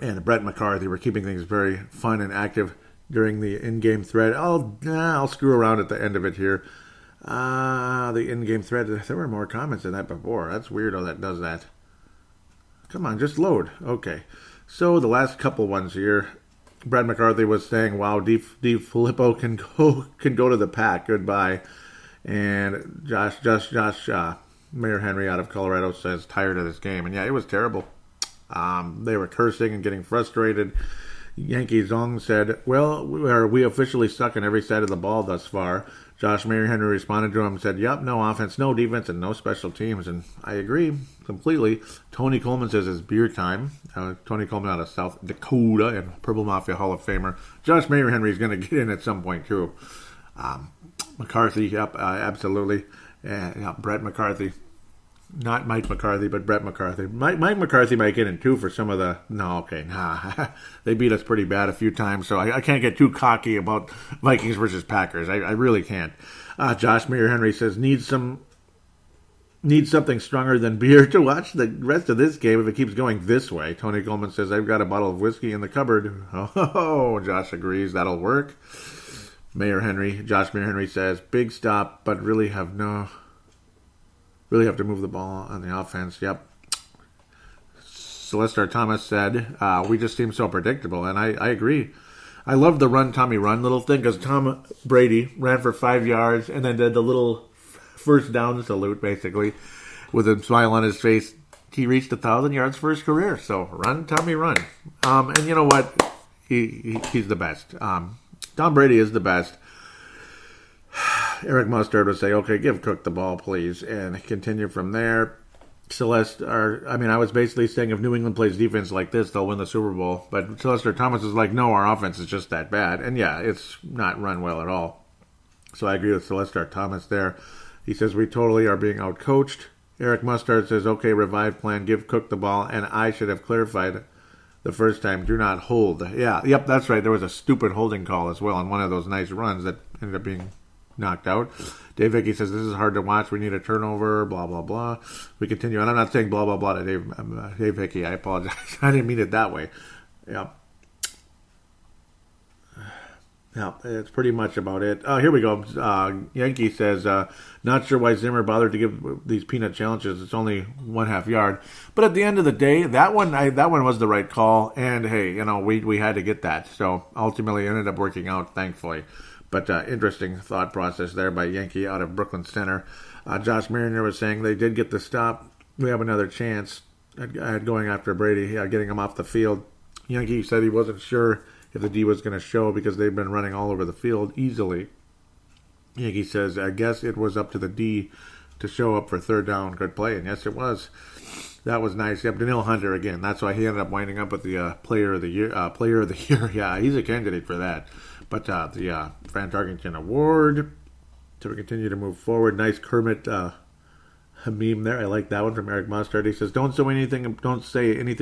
and Brett McCarthy. We're keeping things very fun and active during the in-game thread. I'll screw around at the end of it here. The in-game thread. There were more comments than that before. That's weird how that does that. Come on, just load. Okay. So the last couple ones here. Brad McCarthy was saying, "Wow, Filippo can go to the pack. Goodbye." And Josh, Mayor Henry out of Colorado says, tired of this game. And yeah, it was terrible. They were cursing and getting frustrated. Yankee Zong said, well, we officially suck on every side of the ball thus far. Josh Mayer Henry responded to him and said, yep, no offense, no defense, and no special teams. And I agree completely. Tony Coleman says it's beer time. Tony Coleman out of South Dakota and Purple Mafia Hall of Famer. Josh Mayer Henry is going to get in at some point, too. McCarthy, yep, absolutely. Yeah, Brett McCarthy. Not Mike McCarthy, but Brett McCarthy. Mike McCarthy might get in, too, for some of the... No, okay, nah. They beat us pretty bad a few times, so I can't get too cocky about Vikings versus Packers. I really can't. Josh Mayer Henry says, need something stronger than beer to watch the rest of this game if it keeps going this way. Tony Coleman says, I've got a bottle of whiskey in the cupboard. Oh, Josh agrees. That'll work. Josh Mayer Henry says, big stop, but really have to move the ball on the offense. Yep. Celestar Thomas said, we just seem so predictable, and I agree. I love the run, Tommy, run little thing, because Tom Brady ran for 5 yards and then did the little first down salute, basically, with a smile on his face. He reached 1,000 yards for his career, so run, Tommy, run. And you know what? He's the best. Tom Brady is the best. Eric Mustard would say, okay, give Cook the ball, please, and continue from there. I was basically saying if New England plays defense like this, they'll win the Super Bowl. But Celestar Thomas is like, no, our offense is just that bad. And yeah, it's not run well at all. So I agree with Celestar Thomas there. He says, we totally are being outcoached. Eric Mustard says, okay, revive plan, give Cook the ball, and I should have clarified the first time, do not hold. Yeah, yep, that's right. There was a stupid holding call as well on one of those nice runs that ended up being knocked out. Dave Hickey says, this is hard to watch. We need a turnover, blah, blah, blah. We continue. And I'm not saying blah, blah, blah to Dave Hickey. I apologize. I didn't mean it that way. Yep. Yeah, it's pretty much about it. Here we go. Yankee says, not sure why Zimmer bothered to give these peanut challenges. It's only 1/2 yard. But at the end of the day, that one was the right call. And, hey, we had to get that. So ultimately it ended up working out, thankfully. But interesting thought process there by Yankee out of Brooklyn Center. Josh Mariner was saying they did get the stop. We have another chance at going after Brady, getting him off the field. Yankee said he wasn't sure if the D was going to show because they've been running all over the field easily. Yankee says, I guess it was up to the D to show up for third down. Good play. And yes, it was. That was nice. Yep, Daniil Hunter again. That's why he ended up winding up with the Player of the Year. Yeah, he's a candidate for that. But the Fran Tarkington Award. So we continue to move forward. Nice Kermit meme there. I like that one from Eric Mustard. He says, don't say anything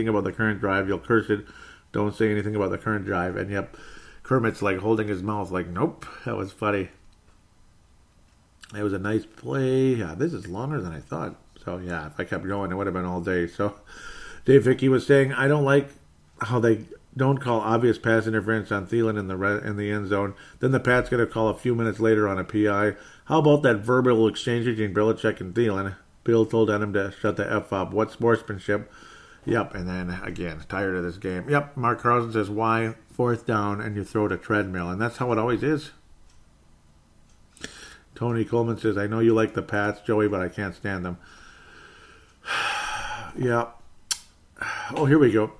about the current drive. You'll curse it. Don't say anything about the current drive. And yep, Kermit's like holding his mouth like, nope. That was funny. It was a nice play. Yeah, this is longer than I thought. So, yeah, if I kept going, it would have been all day. So, Dave Hickey was saying, I don't like how they don't call obvious pass interference on Thielen in the end zone. Then the Pats going to call a few minutes later on a PI. How about that verbal exchange between Belichick and Thielen? Bill told him to shut the F up. What sportsmanship? Yep, and then, again, tired of this game. Yep, Mark Carlson says, why 4th down and you throw the treadmill? And that's how it always is. Tony Coleman says, I know you like the Pats, Joey, but I can't stand them. Yeah. Oh, here we go.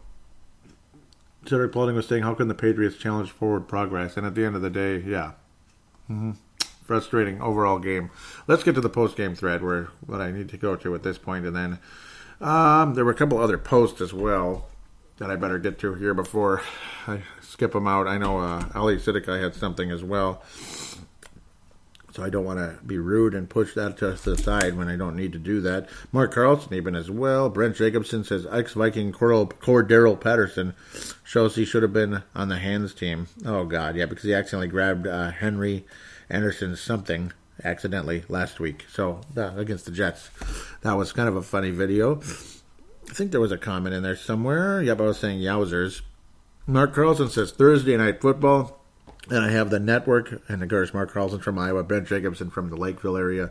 Terry Paulding was saying, how can the Patriots challenge forward progress? And at the end of the day, yeah. Frustrating overall game. Let's get to the post-game thread, what I need to go to at this point, and then there were a couple other posts as well that I better get to here before I skip them out. I know Ali Siddiqui had something as well, so I don't want to be rude and push that to the side when I don't need to do that. Mark Carlson even as well. Brent Jacobson says ex-Viking Cordero Patterson shows he should have been on the hands team. Oh, God, yeah, because he accidentally grabbed Henry Anderson's something accidentally last week. So, against the Jets. That was kind of a funny video. I think there was a comment in there somewhere. Yep, I was saying yowzers. Mark Carlson says Thursday Night Football. And I have the network, and of course, Mark Carlson from Iowa, Brent Jacobson from the Lakeville area.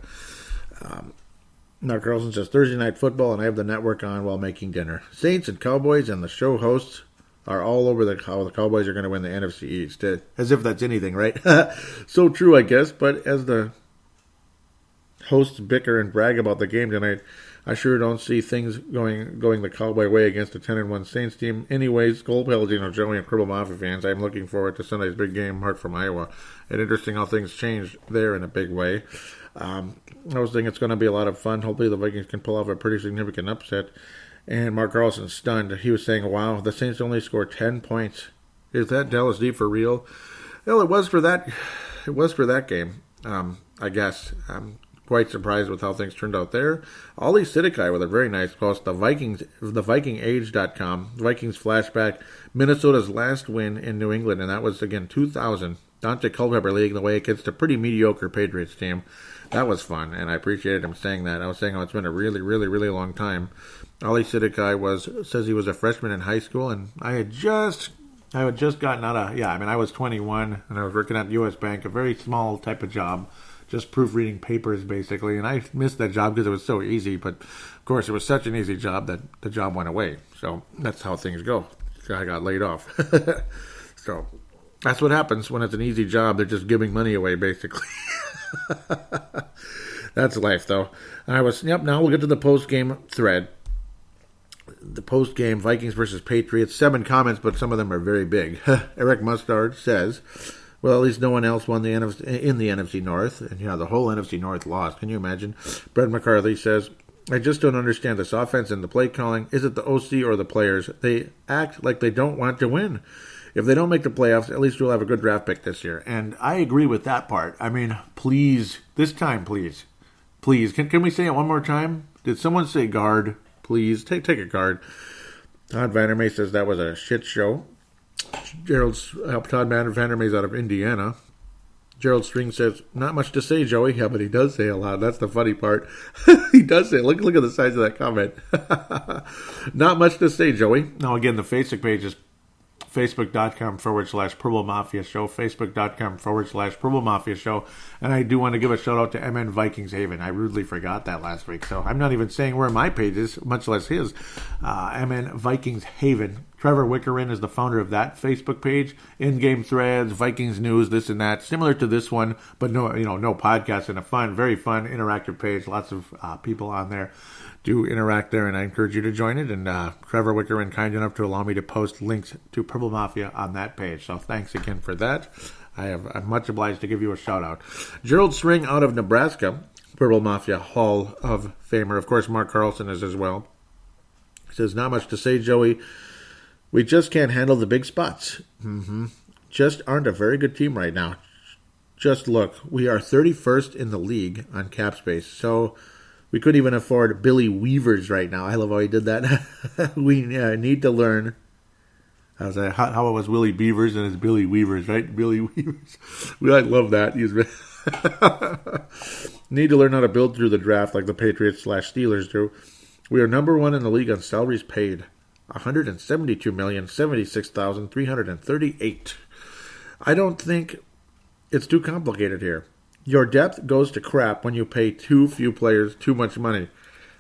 Mark Carlson says Thursday Night Football, and I have the network on while making dinner. Saints and Cowboys and the show hosts are all over how the Cowboys are going to win the NFC East. As if that's anything, right? So true, I guess. But as the hosts bicker and brag about the game tonight, I sure don't see things going the Cowboy way against a 10-1 Saints team. Anyways, Gold Paladino, Joey, and Cribble Mafia fans, I'm looking forward to Sunday's big game, Mark from Iowa. And interesting how things changed there in a big way. I was thinking it's going to be a lot of fun. Hopefully the Vikings can pull off a pretty significant upset. And Mark Carlson's stunned. He was saying, wow, the Saints only scored 10 points. Is that Dallas D for real? Well, it was for that game, I guess. Quite surprised with how things turned out there. Ollie Siddiqui with a very nice post. The VikingAge.com. Vikings flashback. Minnesota's last win in New England, and that was, again, 2000. Dante Culpepper leading the way against a pretty mediocre Patriots team. That was fun, and I appreciated him saying that. I was saying, it's been a really, really, really long time. Ollie Siddiqui says he was a freshman in high school, and I had just gotten out of, I was 21, and I was working at U.S. Bank, a very small type of job. Just proofreading papers, basically. And I missed that job because it was so easy. But, of course, it was such an easy job that the job went away. So that's how things go. I got laid off. So that's what happens when it's an easy job. They're just giving money away, basically. That's life, though. Now we'll get to the post-game thread. The post-game Vikings versus Patriots. 7 comments, but some of them are very big. Eric Mustard says, well, at least no one else won in the NFC North. And, the whole NFC North lost. Can you imagine? Brett McCarthy says, I just don't understand this offense and the play calling. Is it the OC or the players? They act like they don't want to win. If they don't make the playoffs, at least we'll have a good draft pick this year. And I agree with that part. I mean, please, this time, please. Please. Can we say it one more time? Did someone say guard? Please. Take a guard. Todd Vandermeer says that was a shit show. Todd Vandermeer's out of Indiana. Gerald String says, not much to say, Joey. Yeah, but he does say a lot. That's the funny part. He does say, look at the size of that comment. Not much to say, Joey. Now, again, the Facebook page is facebook.com/Purple Mafia Show, facebook.com/Purple Mafia Show. And I do want to give a shout out to MN Vikings Haven. I rudely forgot that last week, so I'm not even saying where my page is, much less his. MN Vikings Haven. Trevor Wickerin is the founder of that Facebook page. In-game threads, Vikings news, this and that, similar to this one, but no podcast, and a very fun, interactive page. Lots of people on there do interact there, and I encourage you to join it. And Trevor Wickerin, kind enough to allow me to post links to Purple Mafia on that page. So thanks again for that. I'm much obliged to give you a shout out. Gerald String out of Nebraska, Purple Mafia Hall of Famer. Of course, Mark Carlson is as well. He says, not much to say, Joey. We just can't handle the big spots. Just aren't a very good team right now. Just look, we are 31st in the league on cap space, so we couldn't even afford Billy Weavers right now. I love how he did that. We need to learn I was like, how it was Willie Beavers and his Billy Weavers, right? Billy Weavers. I love that. Need to learn how to build through the draft like the Patriots/Steelers do. We are number one in the league on salaries paid. $172,076,338. I don't think it's too complicated here. Your depth goes to crap when you pay too few players too much money.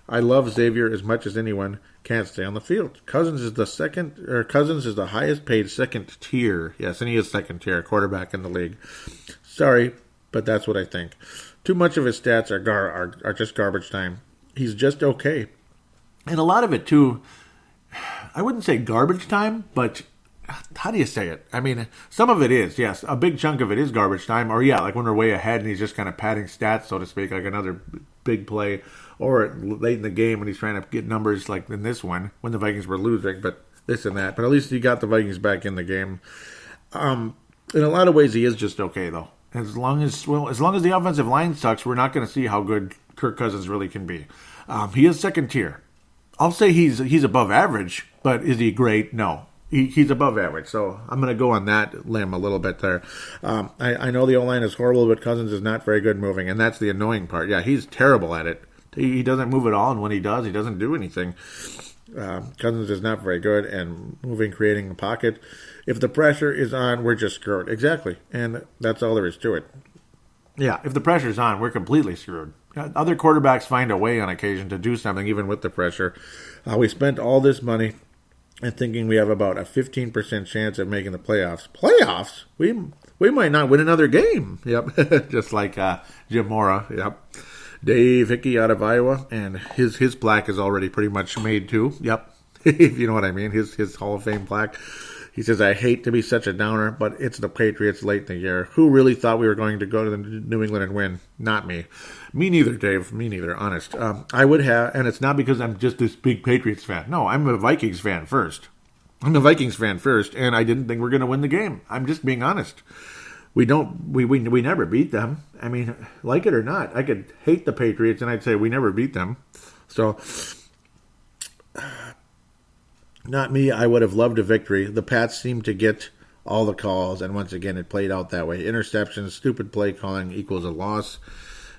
I love Xavier as much as anyone. Can't stay on the field. Cousins is the highest paid second tier. Yes, and he is second tier quarterback in the league. Sorry, but that's what I think. Too much of his stats are just garbage time. He's just okay. And a lot of it, too, I wouldn't say garbage time, but how do you say it? I mean, some of it is, yes. A big chunk of it is garbage time. Or, yeah, like when we're way ahead and he's just kind of padding stats, so to speak, like another big play. Or late in the game when he's trying to get numbers like in this one, when the Vikings were losing, but this and that. But at least he got the Vikings back in the game. In a lot of ways, he is just okay, though. As long as the offensive line sucks, we're not going to see how good Kirk Cousins really can be. He is second tier. I'll say he's above average, but is he great? No. He's above average, so I'm going to go on that limb a little bit there. I know the O-line is horrible, but Cousins is not very good moving, and that's the annoying part. Yeah, he's terrible at it. He doesn't move at all, and when he does, he doesn't do anything. Cousins is not very good, and moving, creating a pocket. If the pressure is on, we're just screwed. Exactly, and that's all there is to it. Yeah, if the pressure's on, we're completely screwed. Other quarterbacks find a way on occasion to do something, even with the pressure. We spent all this money and thinking we have about a 15% chance of making the playoffs. Playoffs? We might not win another game. Yep, just like Jim Mora. Yep. Dave Hickey out of Iowa, and his plaque is already pretty much made too. Yep, if you know what I mean. His Hall of Fame plaque. He says, I hate to be such a downer, but it's the Patriots late in the year. Who really thought we were going to go to New England and win? Not me. Me neither, Dave. Me neither, honest. I would have, and it's not because I'm just this big Patriots fan. No, I'm a Vikings fan first. and I didn't think we're going to win the game. I'm just being honest. We never beat them. I mean, like it or not, I could hate the Patriots, and I'd say we never beat them. So... Not me. I would have loved a victory. The Pats seemed to get all the calls, and once again, it played out that way. Interceptions, stupid play calling equals a loss,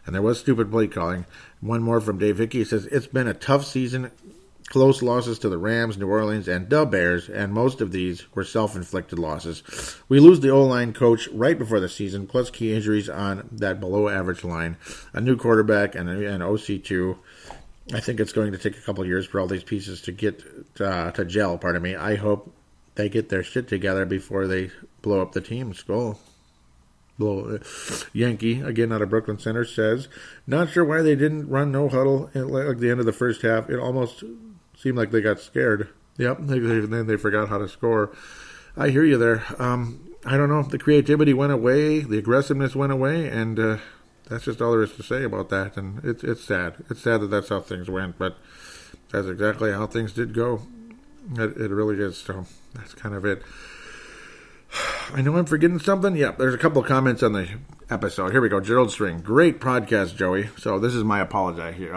and there was stupid play calling. One more from Dave Hickey. He says, it's been a tough season. Close losses to the Rams, New Orleans, and the Bears, and most of these were self-inflicted losses. We lose the O-line coach right before the season, plus key injuries on that below-average line. A new quarterback and an OC2. I think it's going to take a couple of years for all these pieces to get to gel, I hope they get their shit together before they blow up the team's goal. Yankee, again out of Brooklyn Center, says, not sure why they didn't run no huddle at like the end of the first half. It almost seemed like they got scared. Yep, then they forgot how to score. I hear you there. I don't know. The creativity went away. The aggressiveness went away, and... that's just all there is to say about that, and it's sad. It's sad that that's how things went, but that's exactly how things did go. It really is, so that's kind of it. I know I'm forgetting something. Yeah, there's a couple of comments on the episode. Here we go. Gerald String. Great podcast, Joey. So this is my apology here.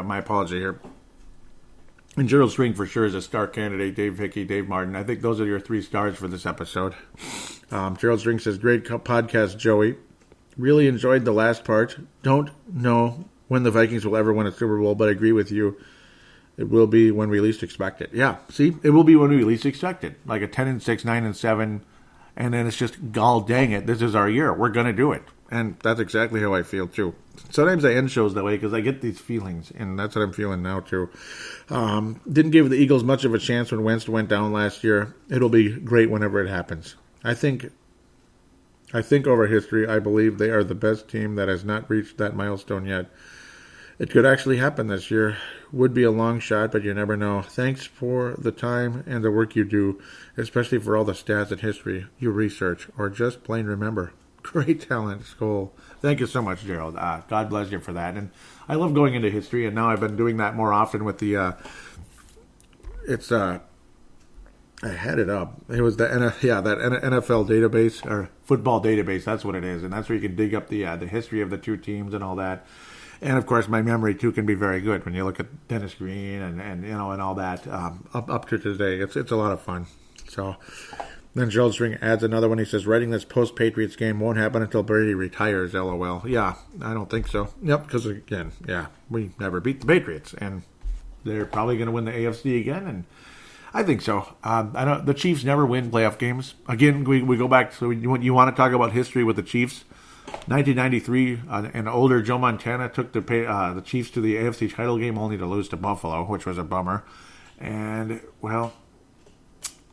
And Gerald String for sure is a star candidate. Dave Hickey, Dave Martin. I think those are your 3 stars for this episode. Gerald String says, great podcast, Joey. Really enjoyed the last part. Don't know when the Vikings will ever win a Super Bowl, but I agree with you. It will be when we least expect it. Yeah, see? It will be when we least expect it. Like a 10-6, 9-7, and then it's just, gall dang it, this is our year. We're going to do it. And that's exactly how I feel, too. Sometimes I end shows that way because I get these feelings, and that's what I'm feeling now, too. Didn't give the Eagles much of a chance when Wentz went down last year. It'll be great whenever it happens. I think over history, I believe they are the best team that has not reached that milestone yet. It could actually happen this year. Would be a long shot, but you never know. Thanks for the time and the work you do, especially for all the stats and history you research, or just plain remember. Great talent, Skoll. Thank you so much, Gerald. God bless you for that. And I love going into history, and now I've been doing that more often with the... I had it up. It was that NFL database or football database. That's what it is, and that's where you can dig up the history of the two teams and all that. And of course, my memory too can be very good when you look at Dennis Green and all that up to today. It's a lot of fun. So Then Gerald String adds another one. He says, writing this post-Patriots game won't happen until Brady retires, LOL. Yeah, I don't think so. Yep, because, again, we never beat the Patriots, and they're probably going to win the AFC again, and I think so. The Chiefs never win playoff games. Again, we go back, so you want to talk about history with the Chiefs. 1993, an older Joe Montana took the Chiefs to the AFC title game only to lose to Buffalo, which was a bummer. And, well,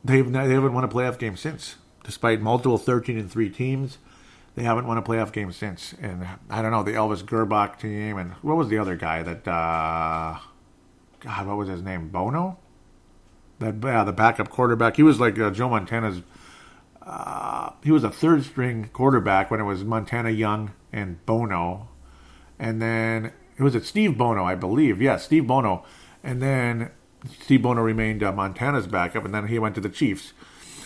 they haven't won a playoff game since. Despite multiple 13-3 teams, they haven't won a playoff game since. And I don't know, the Elvis Gerbach team, and what was the other guy that, what was his name, Bono? The backup quarterback. He was like Joe Montana's. He was a third-string quarterback when it was Montana Young and Bono, and then it was Steve Bono, I believe. Yeah, Steve Bono, and then Steve Bono remained Montana's backup, and then he went to the Chiefs.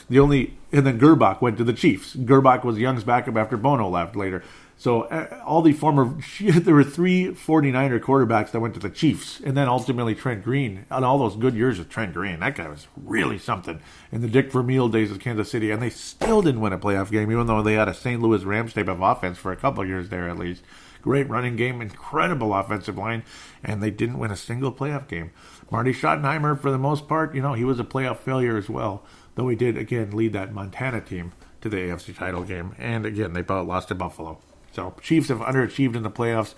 And then Gerbach went to the Chiefs. Gerbach was Young's backup after Bono left later. So there were three 49er quarterbacks that went to the Chiefs, and then ultimately Trent Green. On all those good years of Trent Green, that guy was really something. In the Dick Vermeil days of Kansas City, and they still didn't win a playoff game, even though they had a St. Louis Rams type of offense for a couple of years there at least. Great running game, incredible offensive line, and they didn't win a single playoff game. Marty Schottenheimer, for the most part, he was a playoff failure as well, though he did, again, lead that Montana team to the AFC title game. And, again, they lost to Buffalo. So Chiefs have underachieved in the playoffs,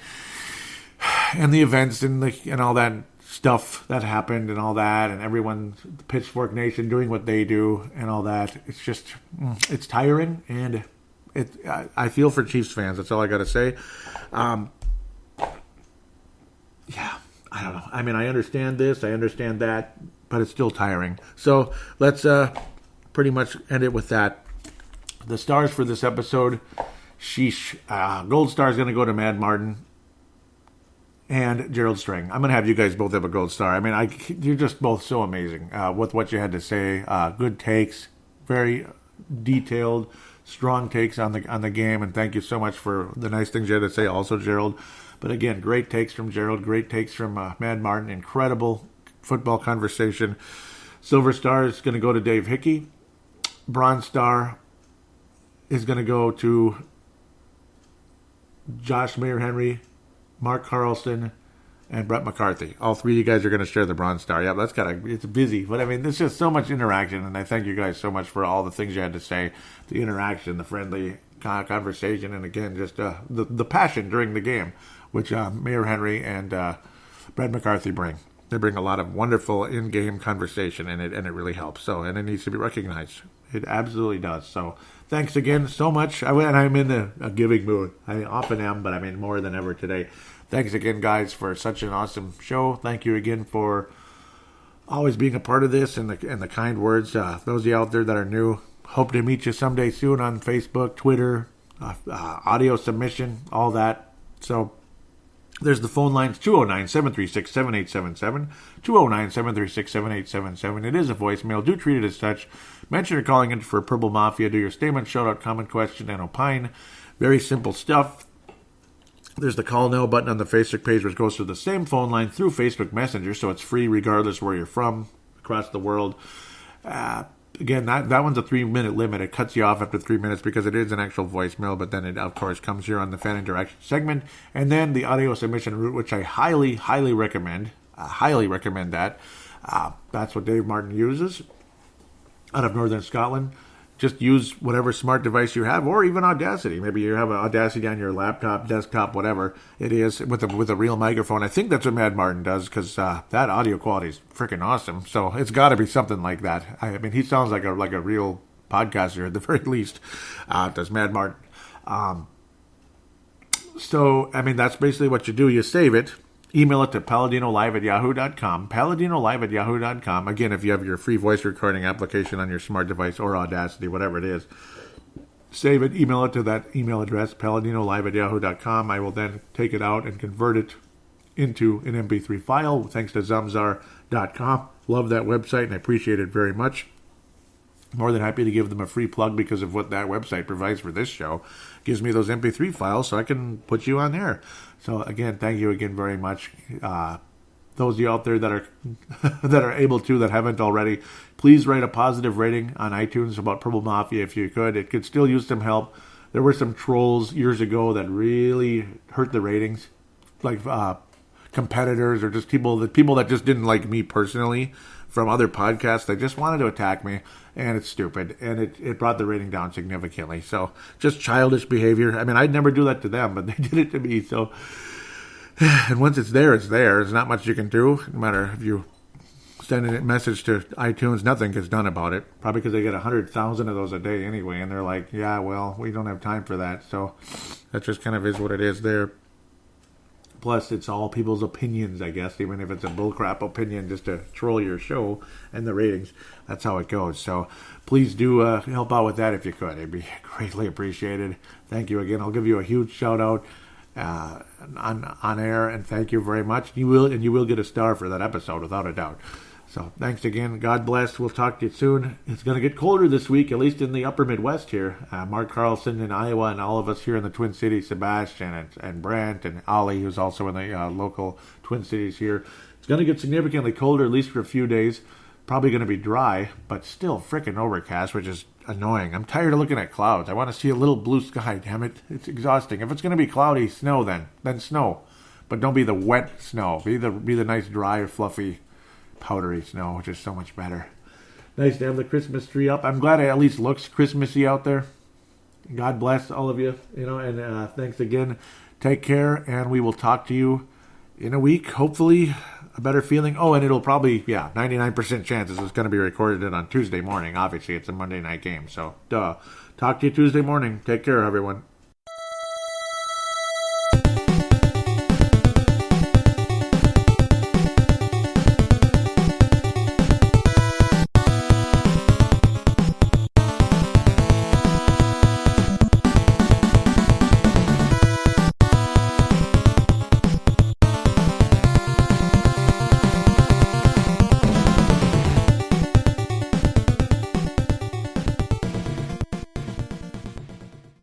and the events and all that stuff that happened and all that, and everyone, the Pitchfork Nation doing what they do and all that. It's just, it's tiring, and I feel for Chiefs fans. That's all I got to say. I don't know. I mean, I understand this, I understand that, but it's still tiring. So let's pretty much end it with that. The stars for this episode. Sheesh. Gold star is going to go to Mad Martin and Gerald String. I'm going to have you guys both have a gold star. I mean, you're just both so amazing with what you had to say. Good takes, very detailed, strong takes on the game, and thank you so much for the nice things you had to say also, Gerald. But again, great takes from Gerald, great takes from Mad Martin, incredible football conversation. Silver star is going to go to Dave Hickey. Bronze star is going to go to Josh Mayer Henry, Mark Carlson, and Brett McCarthy. All three of you guys are going to share the bronze star. Yeah, it's busy, but I mean, there's just so much interaction, and I thank you guys so much for all the things you had to say, the interaction, the friendly conversation, and again, just the passion during the game, which Mayer Henry and Brett McCarthy bring. They bring a lot of wonderful in-game conversation, and it really helps. So, and it needs to be recognized. It absolutely does. So, thanks again so much. I'm in a giving mood. I often am, but I mean more than ever today. Thanks again, guys, for such an awesome show. Thank you again for always being a part of this and the kind words. Those of you out there that are new, hope to meet you someday soon on Facebook, Twitter, audio submission, all that. So there's the phone lines, 209-736-7877, 209-736-7877. It is a voicemail. Do treat it as such. Mention you're calling in for Purple Mafia. Do your statement, shout out, comment, question, and opine. Very simple stuff. There's the call now button on the Facebook page, which goes to the same phone line through Facebook Messenger, so it's free regardless where you're from across the world. Again, that one's a 3-minute limit. It cuts you off after 3 minutes because it is an actual voicemail, but then it, of course, comes here on the fan interaction segment. And then the audio submission route, which I highly, highly recommend. Highly recommend that. That's what Dave Martin uses out of Northern Scotland. Just use whatever smart device you have, or even Audacity. Maybe you have an Audacity on your laptop, desktop, whatever it is, with a real microphone. I think that's what Mad Martin does, because that audio quality is freaking awesome. So it's got to be something like that. I mean, he sounds like a real podcaster at the very least. Does Mad Martin? So I mean, that's basically what you do. You save it. Email it to paladinolive@yahoo.com. Paladinolive@yahoo.com. Again, if you have your free voice recording application on your smart device or Audacity, whatever it is, save it, email it to that email address, paladinolive@yahoo.com. I will then take it out and convert it into an MP3 file, thanks to Zamzar.com. Love that website, and I appreciate it very much. More than happy to give them a free plug because of what that website provides for this show. Gives me those MP3 files so I can put you on there. So, again, thank you again very much. those of you out there that are that are able to, that haven't already, please write a positive rating on iTunes about Purple Mafia if you could. It could still use some help. There were some trolls years ago that really hurt the ratings, like competitors or just people that just didn't like me personally from other podcasts. They just wanted to attack me, and it's stupid, and it brought the rating down significantly. So just childish behavior. I mean, I'd never do that to them, but they did it to me. So, and once it's there, it's there. There's not much you can do. No matter if you send a message to iTunes, nothing gets done about it. Probably because they get 100,000 of those a day anyway, and they're like, yeah, well, we don't have time for that. So that just kind of is what it is there. Plus, it's all people's opinions, I guess, even if it's a bullcrap opinion just to troll your show and the ratings. That's how it goes. So please do help out with that if you could. It'd be greatly appreciated. Thank you again. I'll give you a huge shout out on air, and thank you very much. You will get a star for that episode without a doubt. So thanks again. God bless. We'll talk to you soon. It's going to get colder this week, at least in the upper Midwest here. Mark Carlson in Iowa, and all of us here in the Twin Cities, Sebastian and Brant and Ollie, who's also in the local Twin Cities here. It's going to get significantly colder, at least for a few days. Probably going to be dry, but still freaking overcast, which is annoying. I'm tired of looking at clouds. I want to see a little blue sky, damn it. It's exhausting. If it's going to be cloudy, snow then snow. But don't be the wet snow. Be the nice, dry, fluffy, powdery snow, which is so much better. Nice to have the Christmas tree up. I'm glad it at least looks Christmassy out there. God bless all of you, and thanks again. Take care, and we will talk to you in a week. Hopefully, a better feeling. Oh, and it'll probably, 99% chances it's going to be recorded on Tuesday morning. Obviously, it's a Monday night game, so duh. Talk to you Tuesday morning. Take care, everyone.